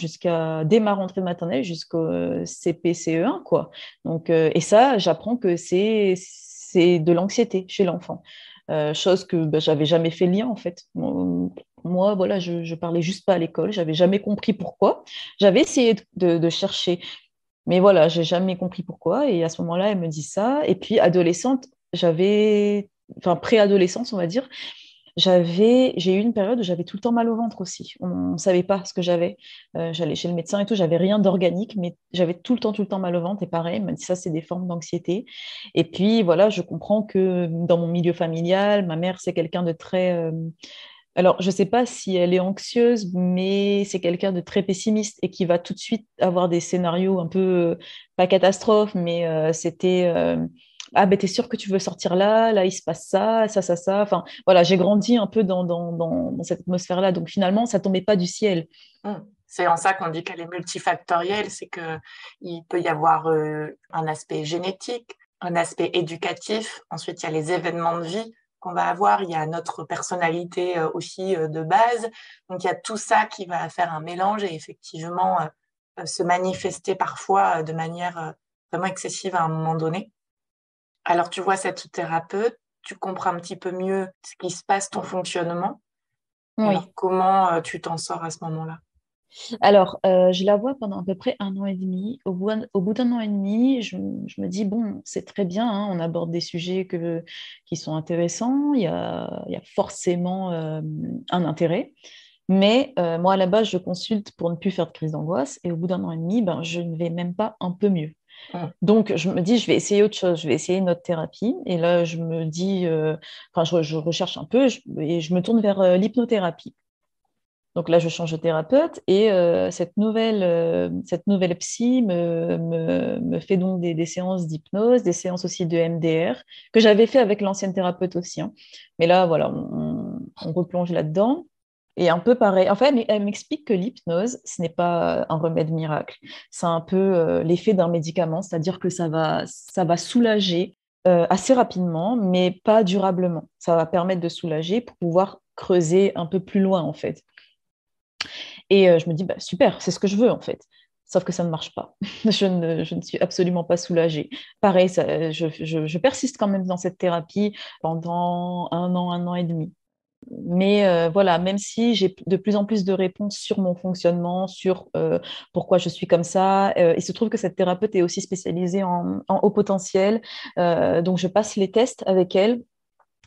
dès ma rentrée de maternelle jusqu'au CP-CE1, quoi. Donc, et ça, j'apprends que c'est de l'anxiété chez l'enfant. Chose que bah, j'avais jamais fait le lien en fait. Moi, voilà, je parlais juste pas à l'école, j'avais jamais compris pourquoi. J'avais essayé de chercher, mais voilà, j'ai jamais compris pourquoi. Et à ce moment-là, elle me dit ça. Et puis adolescente, enfin préadolescence, on va dire, j'ai eu une période où j'avais tout le temps mal au ventre aussi. On ne savait pas ce que j'avais. J'allais chez le médecin et tout, j'avais rien d'organique, mais j'avais tout le temps mal au ventre. Et pareil, elle m'a dit ça, c'est des formes d'anxiété. Et puis voilà, je comprends que dans mon milieu familial, ma mère, c'est quelqu'un de très alors, je ne sais pas si elle est anxieuse, mais c'est quelqu'un de très pessimiste et qui va tout de suite avoir des scénarios un peu, pas catastrophe, mais ah, ben, t'es sûr que tu veux sortir là, là, il se passe ça, ça, ça, ça. Enfin, voilà, j'ai grandi un peu dans cette atmosphère-là. Donc, finalement, ça ne tombait pas du ciel. C'est en ça qu'on dit qu'elle est multifactorielle, c'est qu'il peut y avoir un aspect génétique, un aspect éducatif, ensuite il y a les événements de vie qu'on va avoir, il y a notre personnalité aussi de base, donc il y a tout ça qui va faire un mélange et effectivement se manifester parfois de manière vraiment excessive à un moment donné. Alors tu vois cette thérapeute, tu comprends un petit peu mieux ce qui se passe, ton fonctionnement. Oui. Alors comment tu t'en sors à ce moment-là? Alors, je la vois pendant à peu près 1 an et demi. Au bout d'un an et demi, je me dis, bon, c'est très bien, hein, on aborde des sujets qui sont intéressants, il y a forcément un intérêt. Mais moi, à la base, je consulte pour ne plus faire de crise d'angoisse. Et au bout d'un an et demi, ben, je ne vais même pas un peu mieux. Donc, je me dis, je vais essayer autre chose, je vais essayer une autre thérapie. Et là, je me dis, enfin, je recherche un peu et je me tourne vers l'hypnothérapie. Donc là, je change de thérapeute et cette nouvelle psy me fait donc des séances d'hypnose, des séances aussi de MDR, que j'avais fait avec l'ancienne thérapeute aussi, hein. Mais là, voilà, on replonge là-dedans. Et un peu pareil. Enfin, elle m'explique que l'hypnose, ce n'est pas un remède miracle. C'est un peu l'effet d'un médicament, c'est-à-dire que ça va soulager assez rapidement, mais pas durablement. Ça va permettre de soulager pour pouvoir creuser un peu plus loin, en fait. Et je me dis, bah, super, c'est ce que je veux en fait. Sauf que ça ne marche pas. Je ne suis absolument pas soulagée. Pareil, je persiste quand même dans cette thérapie pendant 1 an et demi. Mais voilà, même si j'ai de plus en plus de réponses sur mon fonctionnement, sur pourquoi je suis comme ça, il se trouve que cette thérapeute est aussi spécialisée en haut potentiel. Donc, je passe les tests avec elle.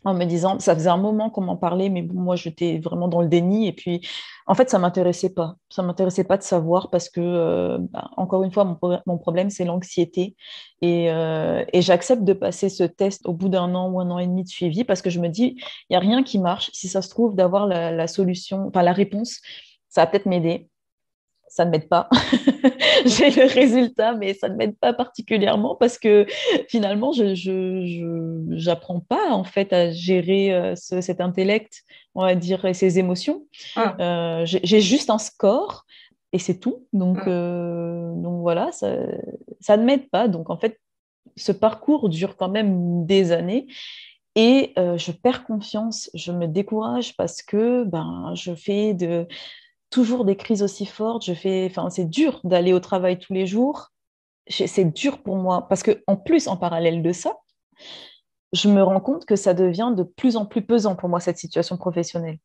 en me disant, ça faisait un moment qu'on m'en parlait, mais bon, moi, j'étais vraiment dans le déni. Et puis, en fait, ça m'intéressait pas. Ça m'intéressait pas de savoir parce que, encore une fois, mon problème, c'est l'anxiété. Et j'accepte de passer ce test au bout d'un an ou un an et demi de suivi parce que je me dis, il n'y a rien qui marche. Si ça se trouve, d'avoir la solution, enfin, la réponse, ça va peut-être m'aider. Ça ne m'aide pas. J'ai le résultat, mais ça ne m'aide pas particulièrement parce que finalement, j'apprends pas en fait à gérer cet intellect, on va dire, et ces émotions. Hum, J'ai juste un score et c'est tout. hum, Donc voilà, ça ne m'aide pas. Donc en fait, ce parcours dure quand même des années. Et je perds confiance, je me décourage parce que ben, je fais toujours des crises aussi fortes. Enfin, c'est dur d'aller au travail tous les jours. C'est dur pour moi parce que en plus, en parallèle de ça, je me rends compte que ça devient de plus en plus pesant pour moi, cette situation professionnelle.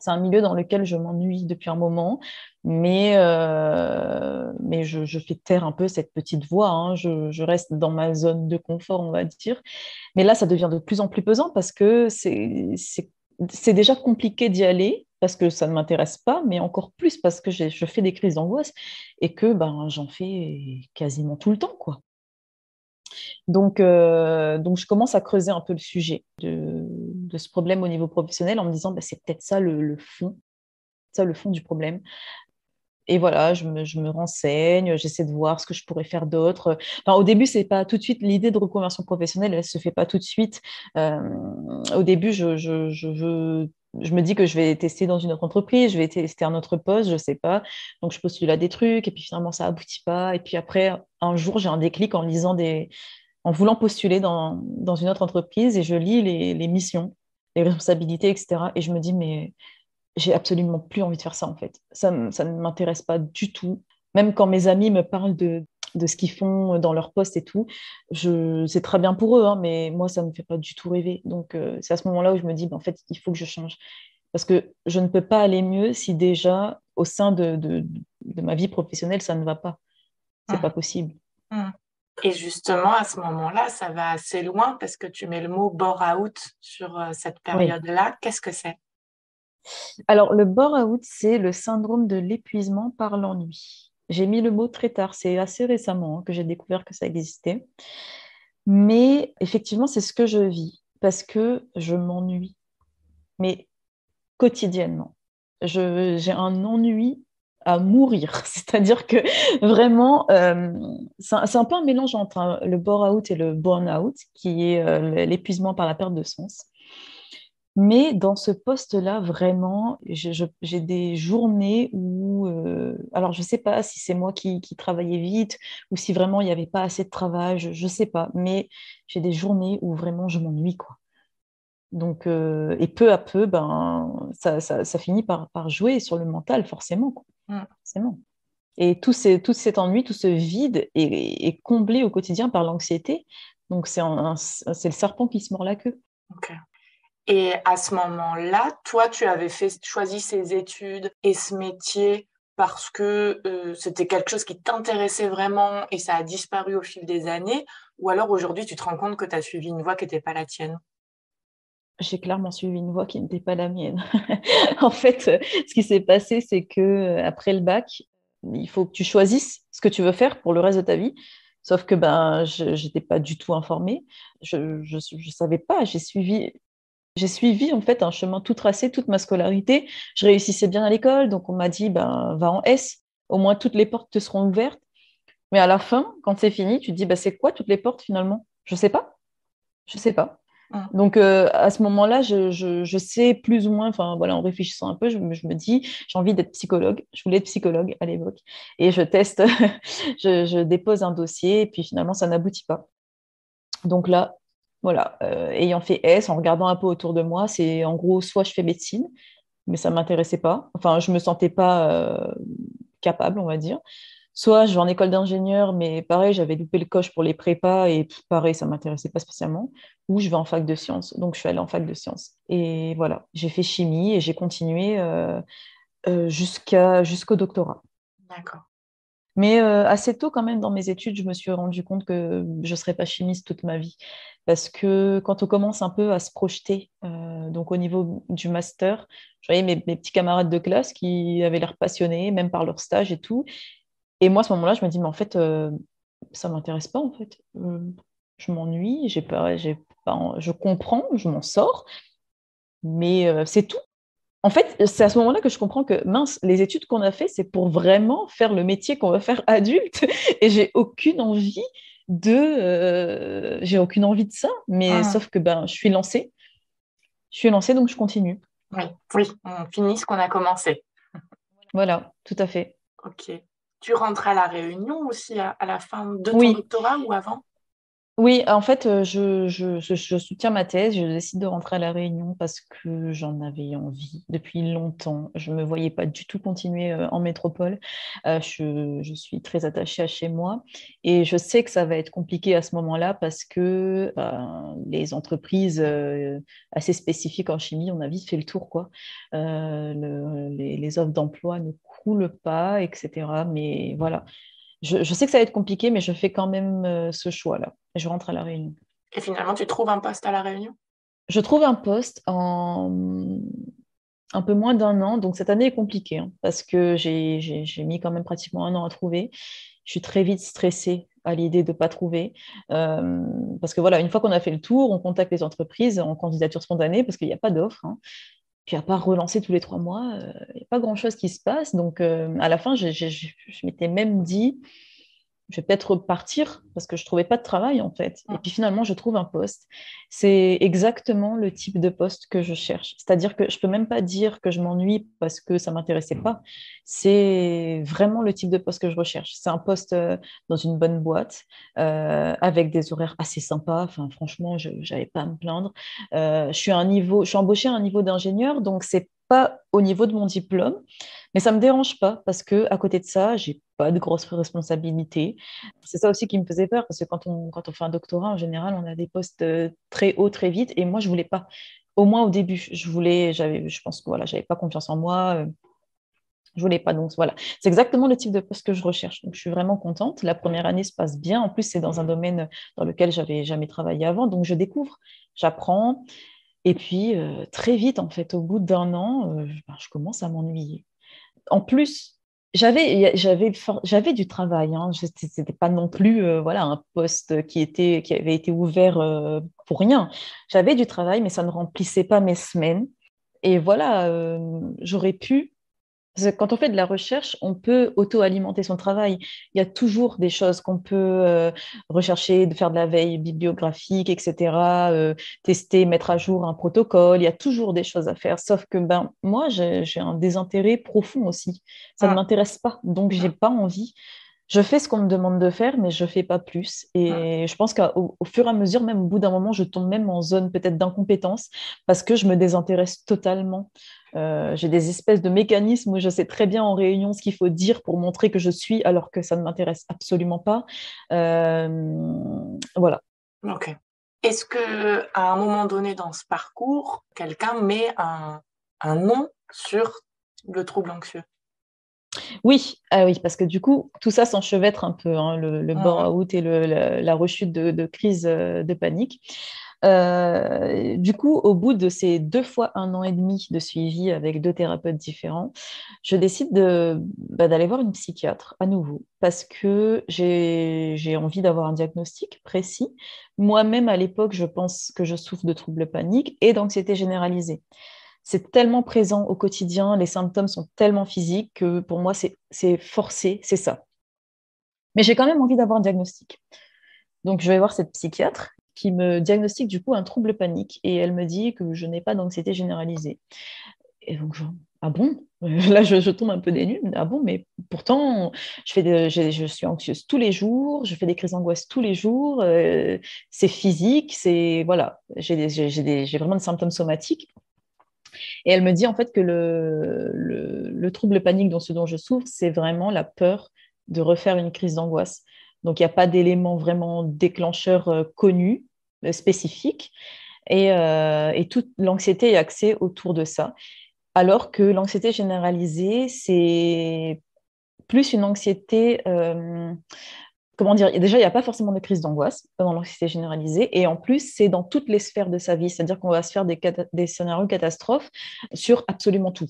C'est un milieu dans lequel je m'ennuie depuis un moment, mais je fais taire un peu cette petite voix, hein. Je reste dans ma zone de confort, on va dire. Mais là, ça devient de plus en plus pesant parce que c'est déjà compliqué d'y aller parce que ça ne m'intéresse pas, mais encore plus parce que je fais des crises d'angoisse et que ben, j'en fais quasiment tout le temps, quoi. Donc, je commence à creuser un peu le sujet de ce problème au niveau professionnel en me disant, bah, c'est peut-être ça le fond du problème. Et voilà, je me renseigne, j'essaie de voir ce que je pourrais faire d'autre. Enfin, au début, c'est pas tout de suite l'idée de reconversion professionnelle, elle se fait pas tout de suite. Euh, Au début, je me dis que je vais tester dans une autre entreprise, je vais tester un autre poste, je sais pas. Donc, je postule à des trucs et puis finalement, ça aboutit pas. Et puis après, un jour, j'ai un déclic en voulant postuler dans une autre entreprise et je lis les missions, les responsabilités, etc. Et je me dis, mais j'ai absolument plus envie de faire ça en fait. Ça ne m'intéresse pas du tout. Même quand mes amis me parlent de ce qu'ils font dans leur poste et tout, c'est très bien pour eux, hein, mais moi, ça ne me fait pas du tout rêver. Donc, c'est à ce moment-là où je me dis, ben, en fait, il faut que je change. Parce que je ne peux pas aller mieux si déjà, au sein de ma vie professionnelle, ça ne va pas. C'est pas hum, possible. hum. Et justement, à ce moment-là, ça va assez loin parce que tu mets le mot bore-out sur cette Oui. période-là. Qu'est-ce que c'est? Alors, le bore-out, c'est le syndrome de l'épuisement par l'ennui. J'ai mis le mot très tard, c'est assez récemment, hein, que j'ai découvert que ça existait. Mais effectivement, c'est ce que je vis parce que je m'ennuie, mais quotidiennement. J'ai un ennui à mourir. C'est-à-dire que vraiment, c'est un peu un mélange entre le bore-out et le burn-out, qui est l'épuisement par la perte de sens. Mais dans ce poste-là, vraiment, j'ai des journées où, alors je ne sais pas si c'est moi qui travaillais vite ou si vraiment il n'y avait pas assez de travail, je ne sais pas, mais j'ai des journées où vraiment je m'ennuie, quoi. Donc, et peu à peu, ben, ça finit par jouer sur le mental, forcément, quoi. Hum, Forcément. Et tout cet ennui, tout ce vide est comblé au quotidien par l'anxiété. Donc, c'est le serpent qui se mord la queue. ok. Et à ce moment-là, toi, tu avais choisi ces études et ce métier parce que c'était quelque chose qui t'intéressait vraiment et ça a disparu au fil des années, ou alors aujourd'hui, tu te rends compte que tu as suivi une voie qui n'était pas la tienne? J'ai clairement suivi une voie qui n'était pas la mienne. En fait, ce qui s'est passé, c'est que après le bac, il faut que tu choisisses ce que tu veux faire pour le reste de ta vie. Sauf que ben, je n'étais pas du tout informée. Je savais pas. J'ai suivi en fait un chemin tout tracé toute ma scolarité. Je réussissais bien à l'école, donc on m'a dit ben, va en S. Au moins toutes les portes te seront ouvertes. Mais à la fin, quand c'est fini, tu te dis bah, c'est quoi toutes les portes finalement? Je sais pas. Je sais pas. Hum, Donc, à ce moment-là, je sais plus ou moins, enfin voilà, en réfléchissant un peu, je me dis, j'ai envie d'être psychologue. Je voulais être psychologue à l'époque. Et je teste, je dépose un dossier, et puis finalement, ça n'aboutit pas. Donc là, voilà, ayant fait S, en regardant un peu autour de moi, c'est en gros, soit je fais médecine, mais ça ne m'intéressait pas. Enfin, je ne me sentais pas capable, on va dire. Soit je vais en école d'ingénieur, mais pareil, j'avais loupé le coche pour les prépas et pareil, ça ne m'intéressait pas spécialement. Ou je vais en fac de sciences. Donc, je suis allée en fac de sciences. Et voilà, j'ai fait chimie et j'ai continué jusqu'au doctorat. d'accord. Mais assez tôt, quand même, dans mes études, je me suis rendu compte que je ne serais pas chimiste toute ma vie. Parce que quand on commence un peu à se projeter, donc au niveau du master, je voyais mes petits camarades de classe qui avaient l'air passionnés, même par leur stage et tout. Et moi, à ce moment-là, je me dis, mais en fait, ça ne m'intéresse pas, en fait. Je m'ennuie, je comprends, je m'en sors, mais c'est tout. En fait, c'est à ce moment-là que je comprends que, mince, les études qu'on a fait, c'est pour vraiment faire le métier qu'on va faire adulte. Et j'ai aucune envie de ça. Mais Mmh. sauf que ben, je suis lancée. Je suis lancée, donc je continue. Oui, oui, on finit ce qu'on a commencé. Voilà, tout à fait. OK. Tu rentres à La Réunion aussi à la fin de ton Oui, doctorat ou avant? oui, en fait, je soutiens ma thèse. Je décide de rentrer à La Réunion parce que j'en avais envie depuis longtemps. Je ne me voyais pas du tout continuer en métropole. Je suis très attachée à chez moi et je sais que ça va être compliqué à ce moment-là parce que les entreprises assez spécifiques en chimie, on a vite fait le tour, quoi. Les offres d'emploi ne coulent pas, etc. Mais voilà. Je sais que ça va être compliqué, mais je fais quand même ce choix-là. Je rentre à La Réunion. Et finalement, tu trouves un poste à La Réunion? Je trouve un poste en un peu moins d'un an, donc cette année est compliquée hein, parce que j'ai mis quand même pratiquement un an à trouver. Je suis très vite stressée à l'idée de ne pas trouver. Euh, Parce que voilà, une fois qu'on a fait le tour, on contacte les entreprises en candidature spontanée parce qu'il n'y a pas d'offre, hein. Puis à part relancer tous les 3 mois, il n'y a pas grand-chose qui se passe. Donc à la fin, je m'étais même dit, je vais peut-être repartir parce que je trouvais pas de travail en fait. Et Mmh. puis finalement, je trouve un poste. C'est exactement le type de poste que je cherche. C'est-à-dire que je peux même pas dire que je m'ennuie parce que ça m'intéressait pas. C'est vraiment le type de poste que je recherche. C'est un poste dans une bonne boîte avec des horaires assez sympas. Enfin, franchement, je n'avais pas à me plaindre. Je suis embauchée à un niveau d'ingénieur, donc c'est pas au niveau de mon diplôme, mais ça me dérange pas parce que à côté de ça, j'ai pas de grosses responsabilités. C'est ça aussi qui me faisait peur parce que quand on fait un doctorat, en général, on a des postes très hauts très vite et moi, je voulais pas. Au moins au début, je pense que voilà, j'avais pas confiance en moi. Je voulais pas. Donc voilà, c'est exactement le type de poste que je recherche. Donc je suis vraiment contente. La première année se passe bien. En plus, c'est dans un domaine dans lequel j'avais jamais travaillé avant. Donc je découvre, j'apprends. Et puis très vite, en fait, au bout d'un an, je commence à m'ennuyer. En plus, j'avais du travail. Hein. C'était pas non plus voilà, un poste qui avait été ouvert pour rien. J'avais du travail, mais ça ne remplissait pas mes semaines. Et voilà, j'aurais pu parce que quand on fait de la recherche, on peut auto-alimenter son travail. Il y a toujours des choses qu'on peut rechercher, de faire de la veille bibliographique, etc., tester, mettre à jour un protocole. Il y a toujours des choses à faire. Sauf que ben, moi, j'ai un désintérêt profond aussi. Ça ne Mmh. m'intéresse pas. Donc, j'ai Mmh. pas envie. Je fais ce qu'on me demande de faire, mais je ne fais pas plus. Mmh. Et je pense qu'au fur et à mesure, même au bout d'un moment, je tombe même en zone peut-être d'incompétence parce que je me désintéresse totalement. J'ai des espèces de mécanismes où je sais très bien en réunion ce qu'il faut dire pour montrer que je suis, alors que ça ne m'intéresse absolument pas. Voilà. OK. Est-ce qu'à un moment donné dans ce parcours, quelqu'un met un nom sur le trouble anxieux? Oui, ah oui, parce que du coup, tout ça s'enchevêtre un peu, hein, le Mmh. burn-out et la rechute de crise de panique. Du coup, au bout de ces 2 fois un an et demi de suivi avec 2 thérapeutes différents, je décide d'aller voir une psychiatre à nouveau parce que j'ai envie d'avoir un diagnostic précis. Moi-même, à l'époque, je pense que je souffre de troubles paniques et d'anxiété généralisée. C'est tellement présent au quotidien, les symptômes sont tellement physiques que pour moi, c'est forcé, c'est ça. Mais j'ai quand même envie d'avoir un diagnostic. Donc, je vais voir cette psychiatre qui me diagnostique du coup un trouble panique et elle me dit que je n'ai pas d'anxiété généralisée. Et donc, ah bon? Là, je tombe un peu des nues. Ah bon, mais pourtant, je suis anxieuse tous les jours, je fais des crises d'angoisse tous les jours, c'est physique, c'est voilà, j'ai vraiment des symptômes somatiques. Et elle me dit en fait que le trouble panique dont ce dont je souffre, c'est vraiment la peur de refaire une crise d'angoisse. Donc, il n'y a pas d'élément vraiment déclencheur connu, spécifique, et toute l'anxiété est axée autour de ça. Alors que l'anxiété généralisée, c'est plus une anxiété, comment dire, déjà, il n'y a pas forcément de crise d'angoisse dans l'anxiété généralisée, et en plus, c'est dans toutes les sphères de sa vie, c'est-à-dire qu'on va se faire des scénarios catastrophes sur absolument tout.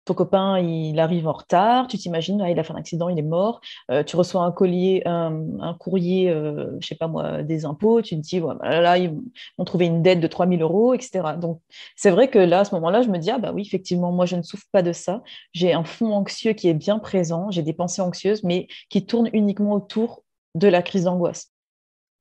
Ton copain, il arrive en retard, tu t'imagines, il a fait un accident, il est mort, tu reçois un courrier, je sais pas moi, des impôts, tu te dis, ouais, bah là, ils m'ont trouvé une dette de 3 000 euros, etc. Donc, c'est vrai que là, à ce moment-là, je me dis, ah bah oui, effectivement, moi, je ne souffre pas de ça. J'ai un fond anxieux qui est bien présent, j'ai des pensées anxieuses, mais qui tournent uniquement autour de la crise d'angoisse.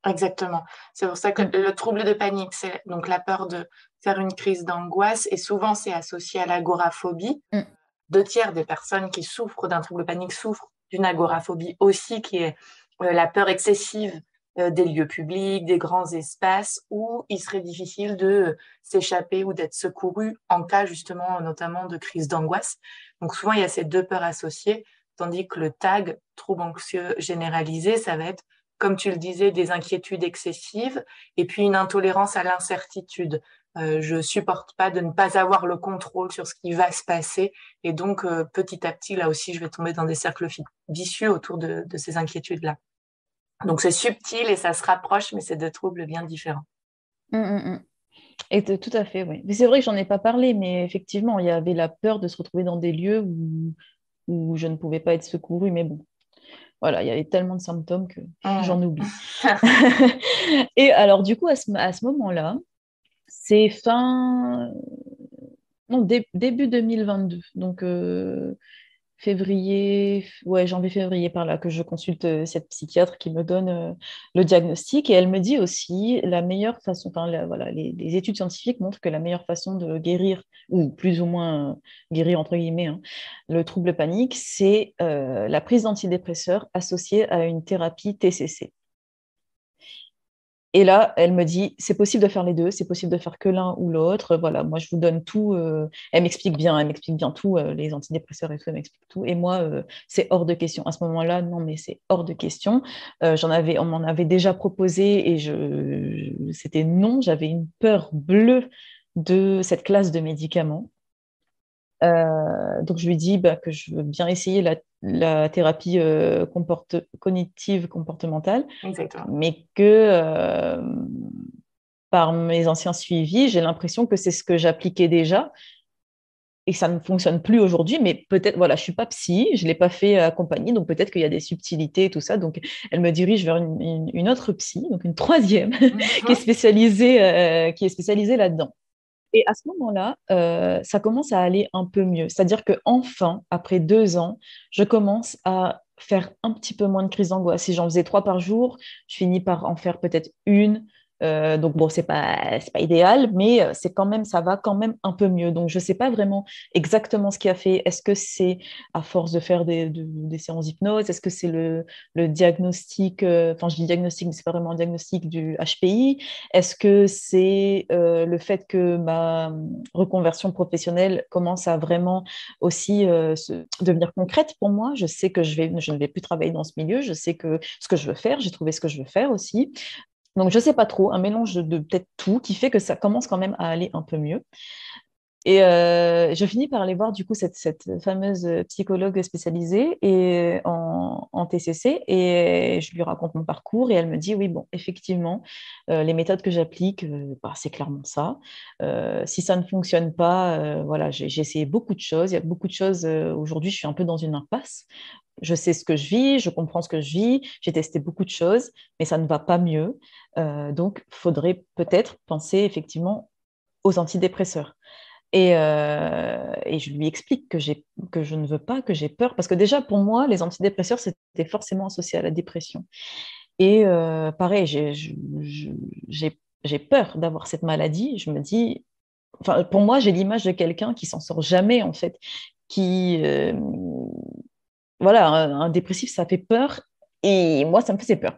Exactement. C'est pour ça que Mm. le trouble de panique, c'est donc la peur de faire une crise d'angoisse et souvent c'est associé à l'agoraphobie. Mm. 2 tiers des personnes qui souffrent d'un trouble de panique souffrent d'une agoraphobie aussi, qui est la peur excessive des lieux publics, des grands espaces où il serait difficile de s'échapper ou d'être secouru en cas justement notamment de crise d'angoisse. Donc souvent il y a ces 2 peurs associées, tandis que le TAG, trouble anxieux généralisé, ça va être, comme tu le disais, des inquiétudes excessives et puis une intolérance à l'incertitude. Je supporte pas de ne pas avoir le contrôle sur ce qui va se passer et donc petit à petit, là aussi, je vais tomber dans des cercles vicieux autour de ces inquiétudes-là. Donc c'est subtil et ça se rapproche, mais c'est 2 troubles bien différents. Mm, mm, mm. Et tout à fait, oui. Mais c'est vrai que j'en ai pas parlé, mais effectivement, il y avait la peur de se retrouver dans des lieux où je ne pouvais pas être secourue, mais bon, voilà, il y avait tellement de symptômes que Mmh. j'en oublie. Et alors, du coup, à ce moment-là, c'est non, début 2022, donc février, ouais, janvier-février par là, que je consulte cette psychiatre qui me donne le diagnostic. Et elle me dit aussi la meilleure façon, enfin, voilà, les études scientifiques montrent que la meilleure façon de guérir, ou plus ou moins guérir entre guillemets, hein, le trouble panique, c'est la prise d'antidépresseurs associée à une thérapie TCC. Et là, elle me dit, c'est possible de faire les deux, c'est possible de faire que l'un ou l'autre. Voilà, moi, je vous donne tout. Elle m'explique bien tout, les antidépresseurs et tout, elle m'explique tout. Et moi, c'est hors de question. À ce moment-là, non, mais c'est hors de question. On m'en avait déjà proposé et c'était non. J'avais une peur bleue de cette classe de médicaments. Donc, je lui dis bah, que je veux bien essayer la thérapie cognitive comportementale, Exactement. mais que par mes anciens suivis, j'ai l'impression que c'est ce que j'appliquais déjà et que ça ne fonctionne plus aujourd'hui. Mais peut-être, voilà, je ne suis pas psy, je ne l'ai pas fait accompagner, donc peut-être qu'il y a des subtilités et tout ça. Donc, elle me dirige vers une autre psy, donc une troisième, Mhm. qui est spécialisée là-dedans. Et à ce moment-là, ça commence à aller un peu mieux. C'est-à-dire que enfin, après 2 ans, je commence à faire un petit peu moins de crises d'angoisse. Si j'en faisais 3 par jour, je finis par en faire peut-être une. Donc bon, c'est pas idéal, mais c'est quand même, ça va quand même un peu mieux. Donc je sais pas vraiment exactement ce qui a fait. Est-ce que c'est à force de faire des séances d'hypnose? Est-ce que c'est le diagnostic, enfin je dis diagnostic, mais c'est pas vraiment un diagnostic du HPI? Est-ce que c'est le fait que ma reconversion professionnelle commence à vraiment aussi devenir concrète pour moi? Je sais que je ne vais plus travailler dans ce milieu, je sais que ce que je veux faire, j'ai trouvé ce que je veux faire aussi. Donc, je ne sais pas trop, un mélange de peut-être tout qui fait que ça commence quand même à aller un peu mieux. Et je finis par aller voir du coup cette fameuse psychologue spécialisée en TCC et je lui raconte mon parcours et elle me dit oui, bon, effectivement, les méthodes que j'applique, bah, c'est clairement ça. Si ça ne fonctionne pas, voilà, j'ai essayé beaucoup de choses. Il y a beaucoup de choses. Aujourd'hui, je suis un peu dans une impasse. Je sais ce que je vis, je comprends ce que je vis, j'ai testé beaucoup de choses, mais ça ne va pas mieux. Donc, il faudrait peut-être penser effectivement aux antidépresseurs. Et je lui explique que je ne veux pas, que j'ai peur, parce que déjà pour moi, les antidépresseurs, c'était forcément associé à la dépression. Et pareil, j'ai peur d'avoir cette maladie. Je me dis, enfin, pour moi, j'ai l'image de quelqu'un qui s'en sort jamais, en fait, qui, voilà, un dépressif, ça fait peur, et moi, ça me faisait peur.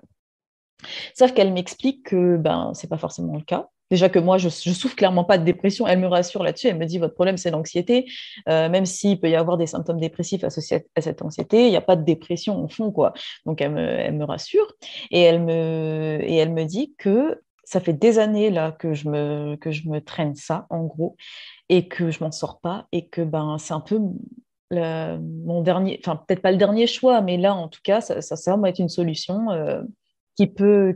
Sauf qu'elle m'explique que ben, ce n'est pas forcément le cas. Déjà que moi, je souffre clairement pas de dépression. Elle me rassure là-dessus. Elle me dit, votre problème, c'est l'anxiété. Même s'il peut y avoir des symptômes dépressifs associés à cette anxiété, il n'y a pas de dépression au fond, quoi. Donc, elle me rassure. Et elle me dit que ça fait des années là que je me traîne ça, en gros, et que je m'en sors pas, et que ben, c'est un peu mon dernier, enfin peut-être pas le dernier choix, mais là en tout cas, ça semble être une solution qui peut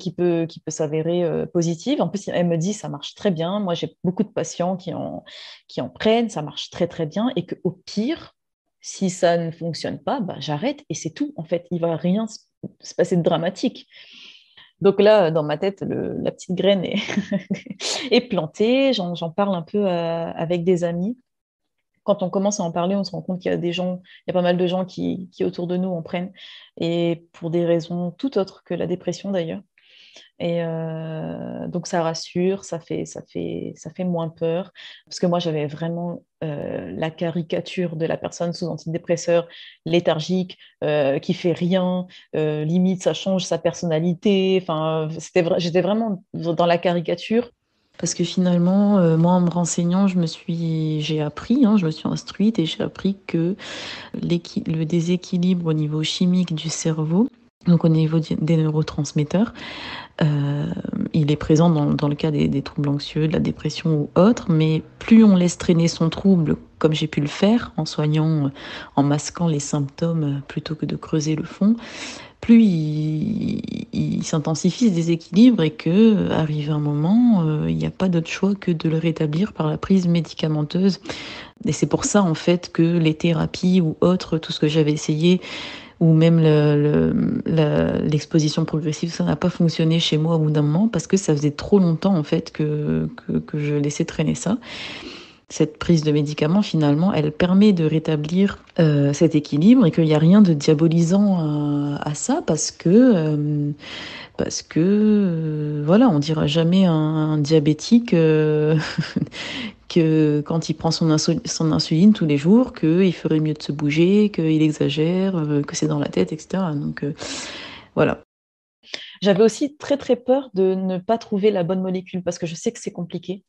s'avérer positive. En plus, elle me dit ça marche très bien. Moi, j'ai beaucoup de patients qui en prennent, ça marche très très bien, et qu'au pire, si ça ne fonctionne pas, bah, j'arrête et c'est tout. En fait, il va rien se passer de dramatique. Donc là, dans ma tête, la petite graine est, est plantée. J'en parle un peu avec des amis. Quand on commence à en parler, on se rend compte qu'il y a des gens, il y a pas mal de gens qui autour de nous en prennent, et pour des raisons tout autres que la dépression d'ailleurs. Et donc ça rassure, ça fait moins peur, parce que moi j'avais vraiment la caricature de la personne sous antidépresseur, léthargique, qui fait rien, limite ça change sa personnalité. Enfin, j'étais vraiment dans la caricature. Parce que finalement, moi, en me renseignant, j'ai appris, je me suis instruite et j'ai appris que le déséquilibre au niveau chimique du cerveau, donc au niveau des neurotransmetteurs, il est présent dans le cas des troubles anxieux, de la dépression ou autre, mais plus on laisse traîner son trouble, comme j'ai pu le faire, en soignant, en masquant les symptômes plutôt que de creuser le fond, plus il s'intensifie ce déséquilibre, et que, arrivé un moment, il n'y a pas d'autre choix que de le rétablir par la prise médicamenteuse. Et c'est pour ça, en fait, que les thérapies ou autres, tout ce que j'avais essayé, ou même l'exposition progressive, ça n'a pas fonctionné chez moi au bout d'un moment, parce que ça faisait trop longtemps en fait que je laissais traîner ça. Cette prise de médicaments, finalement, elle permet de rétablir cet équilibre, et qu'il n'y a rien de diabolisant à ça, parce que voilà, on dira jamais à un diabétique que quand il prend son insuline tous les jours, qu'il ferait mieux de se bouger, qu'il exagère, que c'est dans la tête, etc. Donc voilà. J'avais aussi très très peur de ne pas trouver la bonne molécule, parce que je sais que c'est compliqué.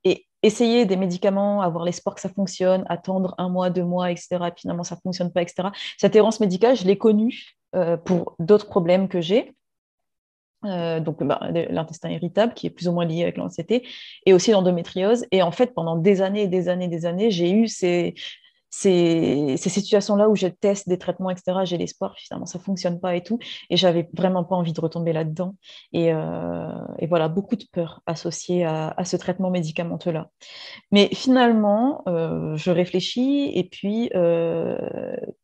Et essayer des médicaments, avoir l'espoir que ça fonctionne, attendre 1 mois, 2 mois, etc. Et finalement, ça ne fonctionne pas, etc. Cette errance médicale, je l'ai connue pour d'autres problèmes que j'ai. Donc l'intestin irritable, qui est plus ou moins lié avec l'anxiété, et aussi l'endométriose. Et en fait, pendant des années et des années et des années, j'ai eu ces situations-là où je teste des traitements, etc. J'ai l'espoir, finalement, ça ne fonctionne pas et tout. Et j'avais vraiment pas envie de retomber là-dedans. Et voilà, beaucoup de peur associée à ce traitement médicamenteux-là. Mais finalement, je réfléchis, et puis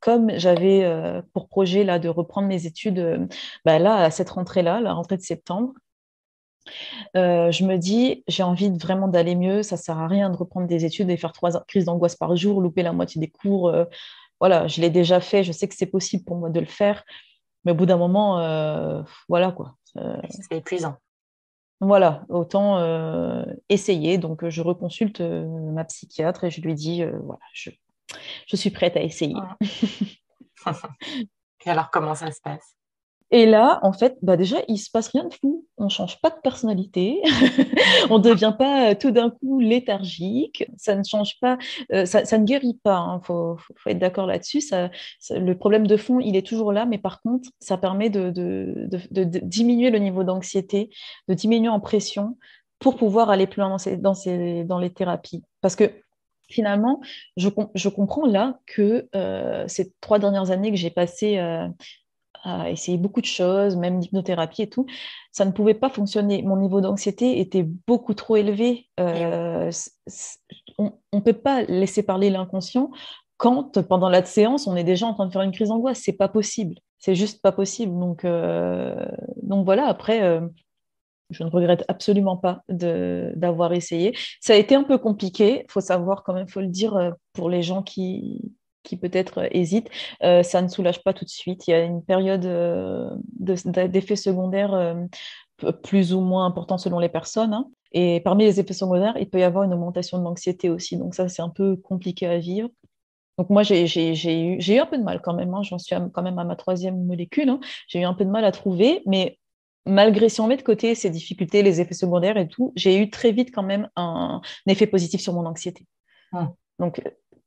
comme j'avais pour projet là de reprendre mes études, là à cette rentrée-là, la rentrée de septembre, je me dis j'ai envie vraiment d'aller mieux. Ça sert à rien de reprendre des études et faire 3 crises d'angoisse par jour, louper la moitié des cours. Voilà, je l'ai déjà fait. Je sais que c'est possible pour moi de le faire, mais au bout d'un moment, voilà quoi. C'est épuisant. Voilà, autant essayer. Donc, je reconsulte ma psychiatre et je lui dis, voilà, je suis prête à essayer. Et alors, comment ça se passe? Et là, en fait, déjà, il se passe rien de fou. On change pas de personnalité. On devient pas tout d'un coup léthargique. Ça ne change pas. Ça ne guérit pas. Faut être d'accord là-dessus. Le problème de fond, il est toujours là. Mais par contre, ça permet de diminuer le niveau d'anxiété, de diminuer en pression pour pouvoir aller plus loin dans les thérapies. Parce que finalement, je comprends là que ces 3 dernières années que j'ai passées à essayer beaucoup de choses, même l'hypnothérapie et tout, ça ne pouvait pas fonctionner. Mon niveau d'anxiété était beaucoup trop élevé. On ne peut pas laisser parler l'inconscient quand, pendant la séance, on est déjà en train de faire une crise d'angoisse. C'est pas possible. C'est juste pas possible. Donc voilà, après, je ne regrette absolument pas d'avoir essayé. Ça a été un peu compliqué, il faut savoir quand même, il faut le dire, pour les gens qui peut-être hésitent, ça ne soulage pas tout de suite. Il y a une période d'effets secondaires plus ou moins importants selon les personnes, hein. Et parmi les effets secondaires, il peut y avoir une augmentation de l'anxiété aussi. Donc ça, c'est un peu compliqué à vivre. Donc moi, j'ai eu un peu de mal quand même, hein. J'en suis quand même à ma 3e molécule, hein. J'ai eu un peu de mal à trouver, mais malgré, si on met de côté ces difficultés, les effets secondaires et tout, j'ai eu très vite quand même un effet positif sur mon anxiété. Donc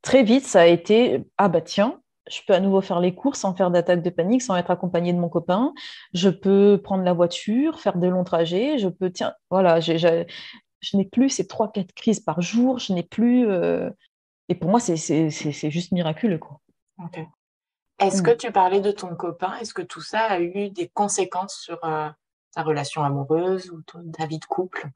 très vite, ça a été, ah bah tiens, je peux à nouveau faire les courses sans faire d'attaque de panique, sans être accompagnée de mon copain. Je peux prendre la voiture, faire de longs trajets. Tiens, voilà, je n'ai plus ces 3-4 crises par jour. Je n'ai plus Et pour moi, c'est juste miraculeux, quoi. Ok. Est-ce que Mm. tu parlais de ton copain? Est-ce que tout ça a eu des conséquences sur ta relation amoureuse ou ta vie de couple?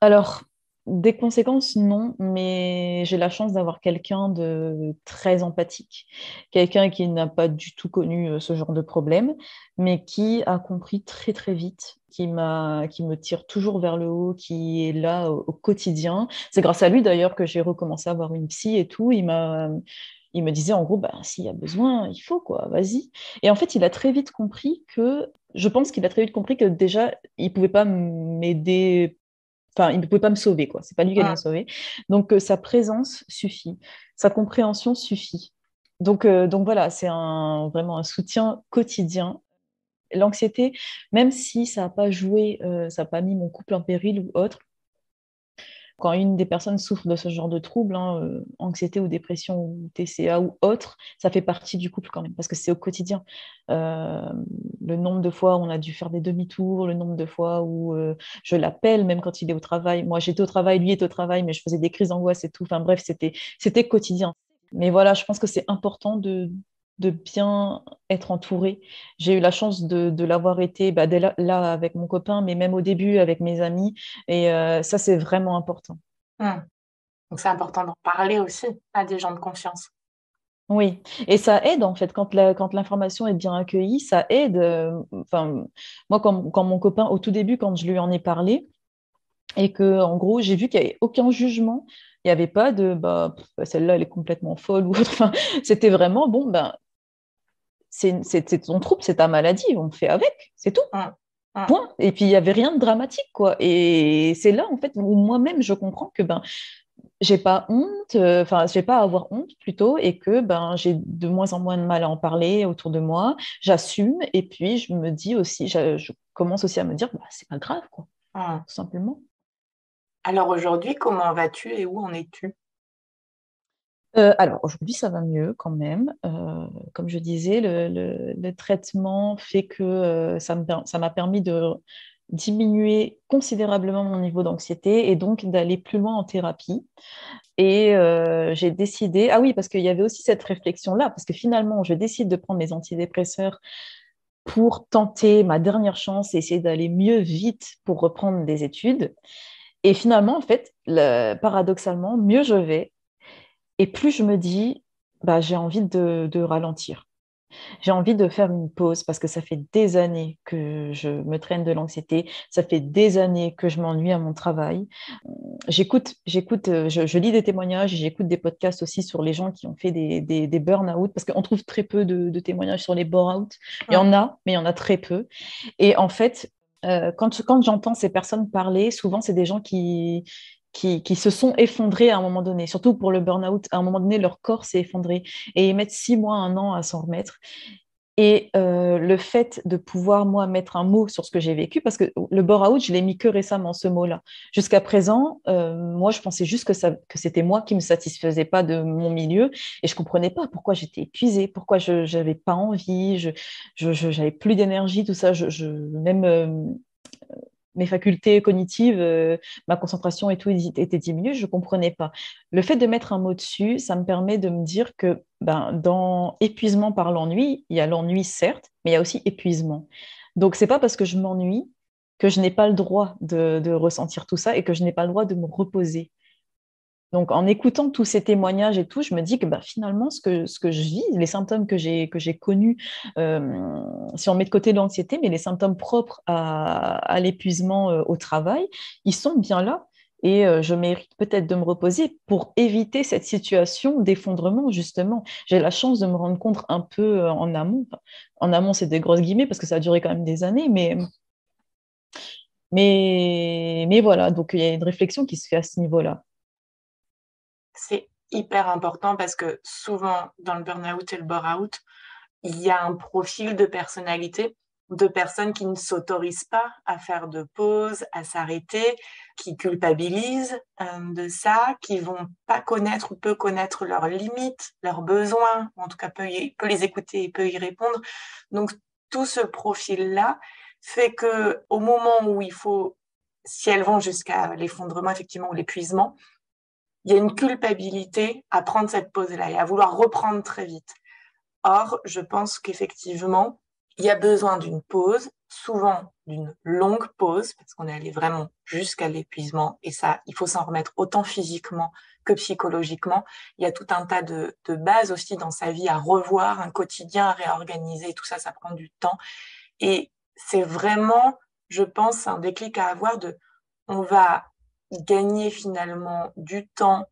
Alors, des conséquences, non, mais j'ai la chance d'avoir quelqu'un de très empathique, quelqu'un qui n'a pas du tout connu ce genre de problème, mais qui a compris très très vite, qui me tire toujours vers le haut, qui est là au quotidien. C'est grâce à lui d'ailleurs que j'ai recommencé à avoir une psy et tout. Il me disait en gros, bah, s'il y a besoin, il faut quoi, vas-y. Et en fait, il a très vite compris que, je pense qu'il a très vite compris que déjà, il pouvait pas m'aider. Enfin, il ne pouvait pas me sauver, quoi. C'est pas lui qui allait me Mm. sauver. Donc, sa présence suffit. Sa compréhension suffit. Donc voilà, c'est vraiment un soutien quotidien. L'anxiété, même si ça n'a pas joué, ça n'a pas mis mon couple en péril ou autre, quand une des personnes souffre de ce genre de trouble, hein, anxiété ou dépression ou TCA ou autre, ça fait partie du couple quand même, parce que c'est au quotidien. Euh, le nombre de fois où on a dû faire des demi-tours, le nombre de fois où je l'appelle, même quand il est au travail. Moi, j'étais au travail, lui était au travail, mais je faisais des crises d'angoisse et tout. Enfin bref, c'était quotidien. Mais voilà, je pense que c'est important de bien être entouré. J'ai eu la chance de l'avoir été bah, dès là avec mon copain, mais même au début avec mes amis. Et ça, c'est vraiment important. Mm. Donc, c'est important d'en parler aussi à des gens de confiance. Oui, et ça aide en fait, quand l'information est bien accueillie, ça aide. Enfin, moi, quand mon copain, au tout début, quand je lui en ai parlé, et que en gros, j'ai vu qu'il n'y avait aucun jugement, il n'y avait pas de bah, celle-là, elle est complètement folle ou autre. Enfin, c'était vraiment bon, ben, c'est ton trouble, c'est ta maladie, on fait avec, c'est tout. Mm. Mm. Point. Et puis, il n'y avait rien de dramatique, quoi. Et c'est là, en fait, où moi-même, je comprends que ben, j'ai pas honte, enfin, j'ai pas à avoir honte plutôt, et que ben, j'ai de moins en moins de mal à en parler autour de moi. J'assume, et puis je me dis aussi, je commence aussi à me dire, bah, c'est pas grave, quoi, Mm. tout simplement. Alors aujourd'hui, comment vas-tu et où en es-tu? Alors aujourd'hui, ça va mieux quand même. Comme je disais, le traitement fait que ça m'a permis de diminuer considérablement mon niveau d'anxiété et donc d'aller plus loin en thérapie. Et j'ai décidé, ah oui, parce qu'il y avait aussi cette réflexion-là, parce que finalement, je décide de prendre mes antidépresseurs pour tenter ma dernière chance et essayer d'aller mieux vite pour reprendre des études. Et finalement, en fait, paradoxalement, mieux je vais et plus je me dis, bah, j'ai envie de ralentir. J'ai envie de faire une pause parce que ça fait des années que je me traîne de l'anxiété, ça fait des années que je m'ennuie à mon travail. Je lis des témoignages, j'écoute des podcasts aussi sur les gens qui ont fait des burn-out parce qu'on trouve très peu de témoignages sur les burn-out. Il y Mm. en a, mais il y en a très peu. Et en fait, quand j'entends ces personnes parler, souvent, c'est des gens qui se sont effondrés à un moment donné. Surtout pour le burn-out, à un moment donné, leur corps s'est effondré et ils mettent 6 mois, un an à s'en remettre. Et le fait de pouvoir, moi, mettre un mot sur ce que j'ai vécu, parce que le burn-out, je l'ai mis que récemment, ce mot-là. Jusqu'à présent, moi, je pensais juste que c'était moi qui ne me satisfaisais pas de mon milieu et je ne comprenais pas pourquoi j'étais épuisée, pourquoi je n'avais pas envie, j'avais plus d'énergie, tout ça. Même mes facultés cognitives, ma concentration et tout était diminuée, je ne comprenais pas. Le fait de mettre un mot dessus, ça me permet de me dire que ben, dans épuisement par l'ennui, il y a l'ennui certes, mais il y a aussi épuisement. Donc, c'est pas parce que je m'ennuie que je n'ai pas le droit de ressentir tout ça et que je n'ai pas le droit de me reposer. Donc, en écoutant tous ces témoignages et tout, je me dis que bah, finalement, ce que je vis, les symptômes que j'ai connus, si on met de côté l'anxiété, mais les symptômes propres à l'épuisement au travail, ils sont bien là. Et je mérite peut-être de me reposer pour éviter cette situation d'effondrement, justement. J'ai la chance de me rendre compte un peu en amont. Enfin, en amont, c'est des grosses guillemets parce que ça a duré quand même des années, mais voilà. Donc, il y a une réflexion qui se fait à ce niveau-là. C'est hyper important parce que souvent, dans le burn-out et le bore-out, il y a un profil de personnalité de personnes qui ne s'autorisent pas à faire de pause, à s'arrêter, qui culpabilisent de ça, qui vont pas connaître ou peu connaître leurs limites, leurs besoins, ou en tout cas peut les écouter et peut y répondre. Donc tout ce profil-là fait que au moment où il faut, si elles vont jusqu'à l'effondrement effectivement ou l'épuisement, il y a une culpabilité à prendre cette pause-là et à vouloir reprendre très vite. Or, je pense qu'effectivement, il y a besoin d'une pause, souvent d'une longue pause, parce qu'on est allé vraiment jusqu'à l'épuisement, et ça, il faut s'en remettre autant physiquement que psychologiquement. Il y a tout un tas de bases aussi dans sa vie à revoir, un quotidien à réorganiser, tout ça, ça prend du temps. Et c'est vraiment, je pense, un déclic à avoir on va gagner finalement du temps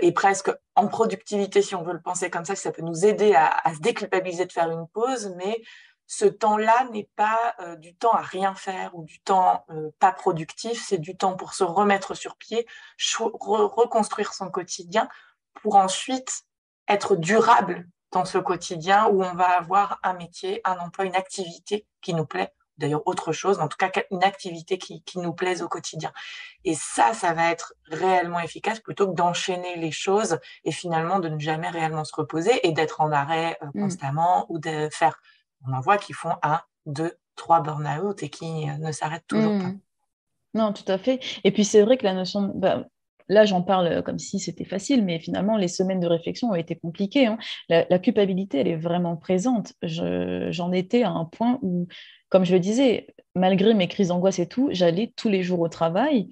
et presque en productivité, si on veut le penser comme ça peut nous aider à se déculpabiliser de faire une pause, mais ce temps-là n'est pas du temps à rien faire ou du temps pas productif, c'est du temps pour se remettre sur pied, reconstruire son quotidien, pour ensuite être durable dans ce quotidien où on va avoir un métier, un emploi, une activité qui nous plaît, d'ailleurs autre chose, en tout cas une activité qui nous plaise au quotidien. Et ça va être réellement efficace plutôt que d'enchaîner les choses et finalement de ne jamais réellement se reposer et d'être en arrêt constamment ou de faire, on en voit qui font 1, 2, 3 burn-out et qui ne s'arrêtent toujours pas. Non, tout à fait. Et puis c'est vrai que la notion, là j'en parle comme si c'était facile, mais finalement les semaines de réflexion ont été compliquées, hein. La culpabilité, elle est vraiment présente. J'en étais à un point où, comme je le disais, malgré mes crises d'angoisse et tout, j'allais tous les jours au travail.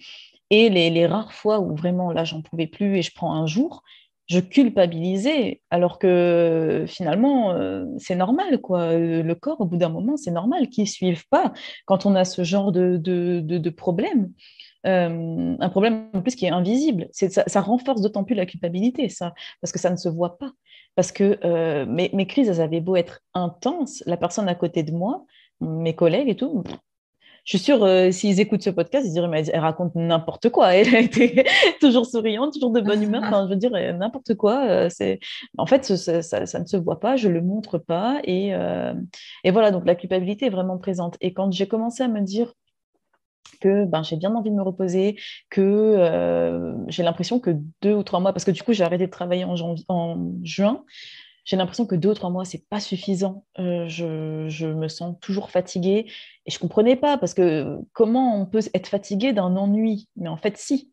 Et les rares fois où vraiment là j'en pouvais plus et je prends un jour, je culpabilisais, alors que finalement c'est normal, quoi. Le corps, au bout d'un moment, c'est normal qu'il ne suive pas quand on a ce genre de problème. Un problème en plus qui est invisible. Ça renforce d'autant plus la culpabilité, ça, parce que ça ne se voit pas. Parce que mes crises, elles avaient beau être intenses, la personne à côté de moi, mes collègues et tout, je suis sûre, s'ils écoutent ce podcast, ils diraient, mais elle raconte n'importe quoi. Elle a été toujours souriante, toujours de bonne humeur. Enfin, je veux dire, n'importe quoi. En fait, ça ne se voit pas, je ne le montre pas. Et voilà, donc la culpabilité est vraiment présente. Et quand j'ai commencé à me dire que j'ai bien envie de me reposer, que j'ai l'impression que 2 ou 3 mois, parce que du coup, j'ai arrêté de travailler en juin, j'ai l'impression que 2 ou 3 mois, c'est pas suffisant. Je me sens toujours fatiguée et je comprenais pas parce que comment on peut être fatigué d'un ennui? Mais en fait, si.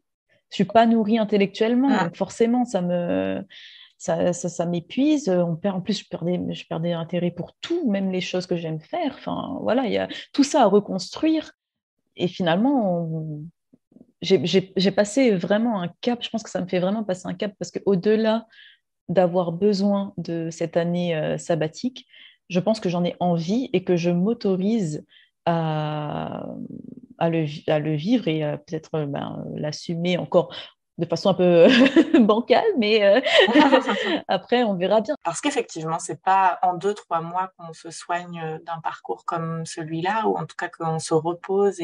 Je suis pas nourrie intellectuellement, donc forcément, ça m'épuise. En plus, je perdais intérêt pour tout, même les choses que j'aime faire. Enfin, voilà, il y a tout ça à reconstruire. Et finalement, j'ai passé vraiment un cap. Je pense que ça me fait vraiment passer un cap parce qu'au-delà d'avoir besoin de cette année sabbatique, je pense que j'en ai envie et que je m'autorise à le vivre et peut-être l'assumer encore de façon un peu bancale, mais après, on verra bien. Parce qu'effectivement, c'est pas en 2, 3 mois qu'on se soigne d'un parcours comme celui-là, ou en tout cas qu'on se repose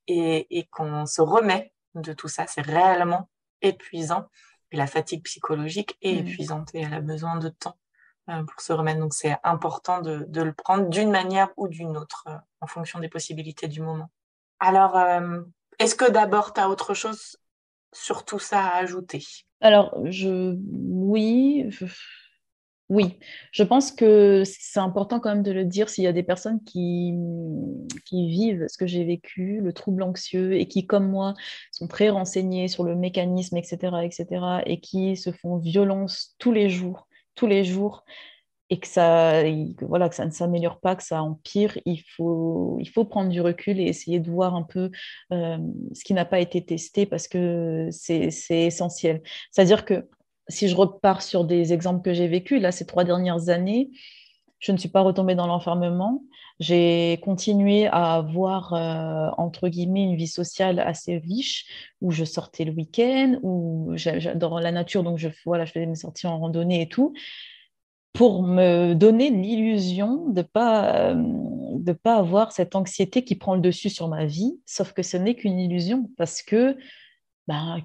et qu'on se remet de tout ça. C'est réellement épuisant. Et la fatigue psychologique est épuisante et elle a besoin de temps pour se remettre. Donc, c'est important de le prendre d'une manière ou d'une autre en fonction des possibilités du moment. Alors, est-ce que d'abord, tu as autre chose sur tout ça à ajouter? Alors, oui, je pense que c'est important quand même de le dire s'il y a des personnes qui vivent ce que j'ai vécu, le trouble anxieux, et qui, comme moi, sont très renseignées sur le mécanisme, etc., etc., et qui se font violence tous les jours, et que ça ne s'améliore pas, que ça empire. Il faut prendre du recul et essayer de voir un peu ce qui n'a pas été testé parce que c'est essentiel. C'est-à-dire que si je repars sur des exemples que j'ai vécus, là, ces 3 dernières années, je ne suis pas retombée dans l'enfermement. J'ai continué à avoir, entre guillemets, une vie sociale assez riche, où je sortais le week-end, où j'adore la nature, donc je faisais mes sorties en randonnée et tout, pour me donner l'illusion de pas avoir cette anxiété qui prend le dessus sur ma vie, sauf que ce n'est qu'une illusion, parce que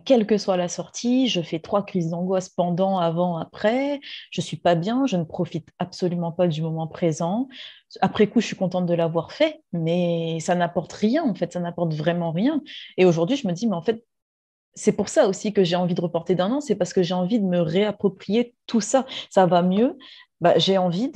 quelle que soit la sortie, je fais 3 crises d'angoisse pendant, avant, après. Je suis pas bien, je ne profite absolument pas du moment présent. Après coup, je suis contente de l'avoir fait, mais ça n'apporte rien, en fait, ça n'apporte vraiment rien. Et aujourd'hui, je me dis, mais en fait, c'est pour ça aussi que j'ai envie de reporter d'1 an, c'est parce que j'ai envie de me réapproprier tout ça. Ça va mieux. J'ai envie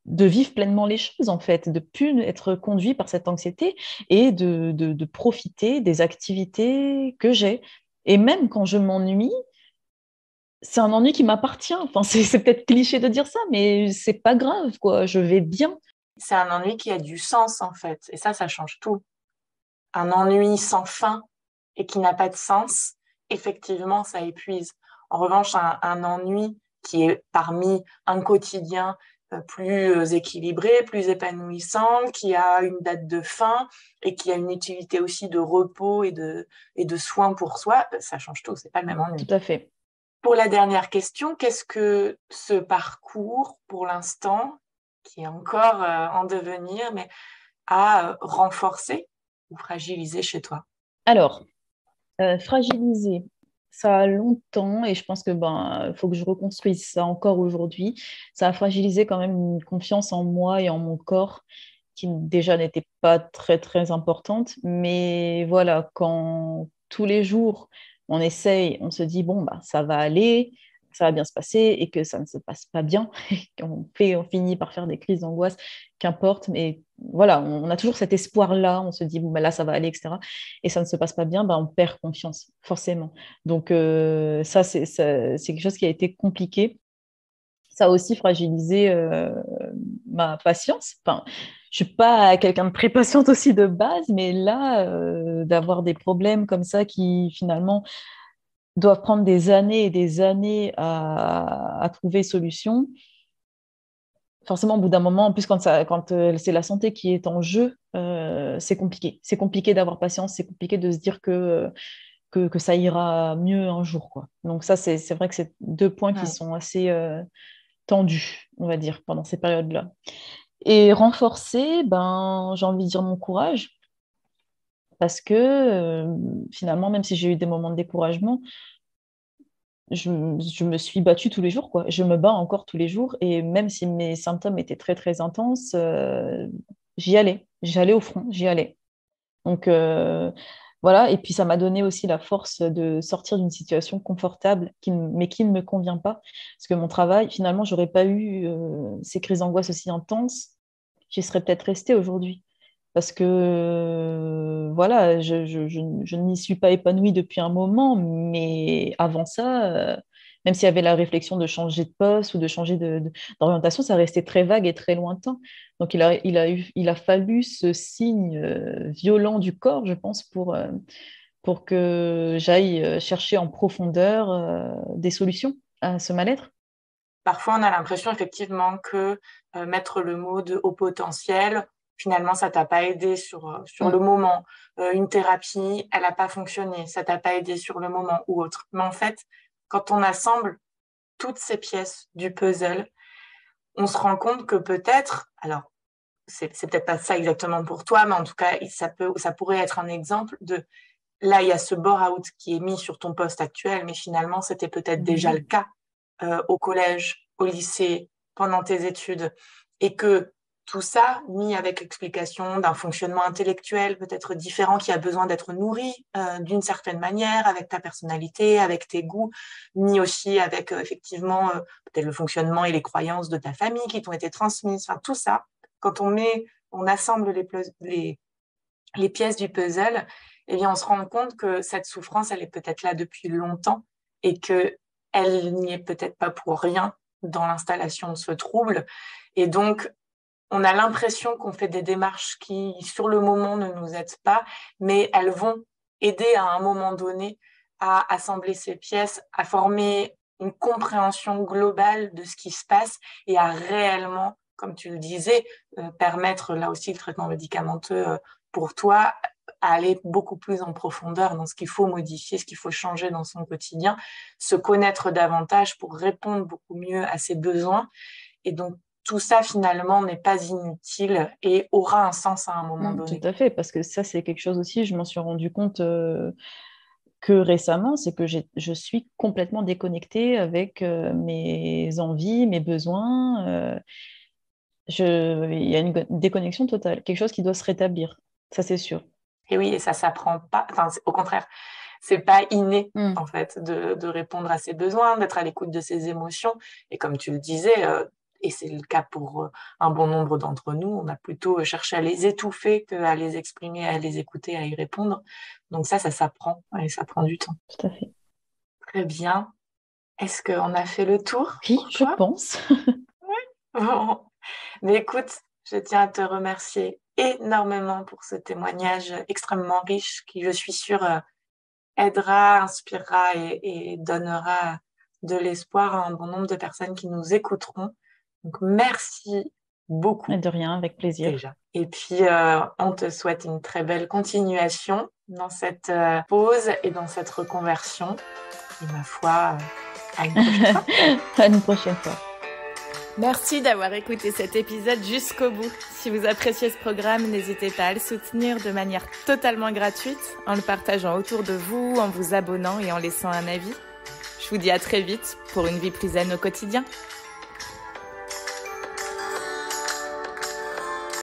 de vivre pleinement les choses, en fait, de plus être conduit par cette anxiété et de profiter des activités que j'ai. Et même quand je m'ennuie, c'est un ennui qui m'appartient. Enfin, c'est peut-être cliché de dire ça, mais c'est pas grave, quoi. Je vais bien. C'est un ennui qui a du sens, en fait. Et ça change tout. Un ennui sans fin et qui n'a pas de sens, effectivement, ça épuise. En revanche, un ennui qui est parmi un quotidien plus équilibré, plus épanouissant, qui a une date de fin et qui a une utilité aussi de repos et de soins pour soi, ça change tout, c'est pas le même ennui. Tout à fait. Pour la dernière question, qu'est-ce que ce parcours, pour l'instant, qui est encore en devenir, mais a renforcé ou fragilisé chez toi? Alors, fragilisé, ça a longtemps et je pense que faut que je reconstruise ça encore aujourd'hui. Ça a fragilisé quand même une confiance en moi et en mon corps qui déjà n'était pas très très importante. Mais voilà, quand tous les jours on essaye, on se dit bon ça va aller, ça va bien se passer et que ça ne se passe pas bien, on finit par faire des crises d'angoisse, qu'importe, mais voilà, on a toujours cet espoir-là, on se dit bon là ça va aller, etc. Et ça ne se passe pas bien, on perd confiance, forcément. Donc ça, c'est quelque chose qui a été compliqué. Ça a aussi fragilisé ma patience. Enfin, je suis pas quelqu'un de très patiente aussi de base, mais là, d'avoir des problèmes comme ça qui finalement doivent prendre des années et des années à trouver solution, forcément, au bout d'un moment, en plus, quand c'est la santé qui est en jeu, c'est compliqué. C'est compliqué d'avoir patience, c'est compliqué de se dire que ça ira mieux un jour, quoi. Donc ça, c'est vrai que c'est deux points qui sont assez tendus, on va dire, pendant ces périodes-là. Et renforcer, j'ai envie de dire mon courage, parce que finalement, même si j'ai eu des moments de découragement, je me suis battue tous les jours, quoi. Je me bats encore tous les jours, et même si mes symptômes étaient très, très intenses, j'y allais au front, j'y allais. Donc, voilà, et puis ça m'a donné aussi la force de sortir d'une situation confortable, mais qui ne me convient pas. Parce que mon travail, finalement, j'aurais pas eu ces crises d'angoisse aussi intenses, j'y serais peut-être restée aujourd'hui. Parce que, voilà, je n'y suis pas épanouie depuis un moment, mais avant ça, même s'il y avait la réflexion de changer de poste ou de changer d'orientation, ça restait très vague et très lointain. Donc, il a fallu ce signe violent du corps, je pense, pour que j'aille chercher en profondeur des solutions à ce mal-être. Parfois, on a l'impression effectivement que mettre le mot de haut potentiel, finalement, ça t'a pas aidé sur le moment. Une thérapie, elle n'a pas fonctionné, ça t'a pas aidé sur le moment ou autre. Mais en fait, quand on assemble toutes ces pièces du puzzle, on se rend compte que peut-être, alors c'est peut-être pas ça exactement pour toi, mais en tout cas, ça pourrait être un exemple de là, il y a ce bore-out qui est mis sur ton poste actuel, mais finalement, c'était peut-être déjà le cas au collège, au lycée, pendant tes études, et que tout ça, mis avec l'explication d'un fonctionnement intellectuel peut-être différent qui a besoin d'être nourri d'une certaine manière, avec ta personnalité, avec tes goûts, mis aussi avec effectivement peut-être le fonctionnement et les croyances de ta famille qui t'ont été transmises, enfin tout ça, quand on assemble les pièces du puzzle, eh bien, on se rend compte que cette souffrance, elle est peut-être là depuis longtemps et qu'elle n'y est peut-être pas pour rien dans l'installation de ce trouble. Et donc, on a l'impression qu'on fait des démarches qui, sur le moment, ne nous aident pas, mais elles vont aider à un moment donné à assembler ces pièces, à former une compréhension globale de ce qui se passe et à réellement, comme tu le disais, permettre là aussi le traitement médicamenteux pour toi à aller beaucoup plus en profondeur dans ce qu'il faut modifier, ce qu'il faut changer dans son quotidien, se connaître davantage pour répondre beaucoup mieux à ses besoins. Et donc, tout ça, finalement, n'est pas inutile et aura un sens à un moment donné. Tout à fait, parce que ça, c'est quelque chose aussi, je m'en suis rendu compte que récemment, c'est que je suis complètement déconnectée avec mes envies, mes besoins. Il y a une déconnexion totale, quelque chose qui doit se rétablir, ça c'est sûr. Et oui, et ça s'apprend pas, enfin, au contraire, c'est pas inné, en fait, de répondre à ses besoins, d'être à l'écoute de ses émotions. Et comme tu le disais, et c'est le cas pour un bon nombre d'entre nous, on a plutôt cherché à les étouffer qu'à les exprimer, à les écouter, à y répondre. Donc ça s'apprend, et ça prend du temps. Tout à fait. Très bien. Est-ce qu'on a fait le tour? Oui, je pense. Bon. Mais écoute, je tiens à te remercier énormément pour ce témoignage extrêmement riche qui, je suis sûre, aidera, inspirera et donnera de l'espoir à un bon nombre de personnes qui nous écouteront. Donc, merci beaucoup. De rien, avec plaisir. Déjà. Et puis, on te souhaite une très belle continuation dans cette pause et dans cette reconversion. Et ma foi, à une prochaine fois. À une prochaine fois. Merci d'avoir écouté cet épisode jusqu'au bout. Si vous appréciez ce programme, n'hésitez pas à le soutenir de manière totalement gratuite, en le partageant autour de vous, en vous abonnant et en laissant un avis. Je vous dis à très vite pour une vie plus zen au quotidien.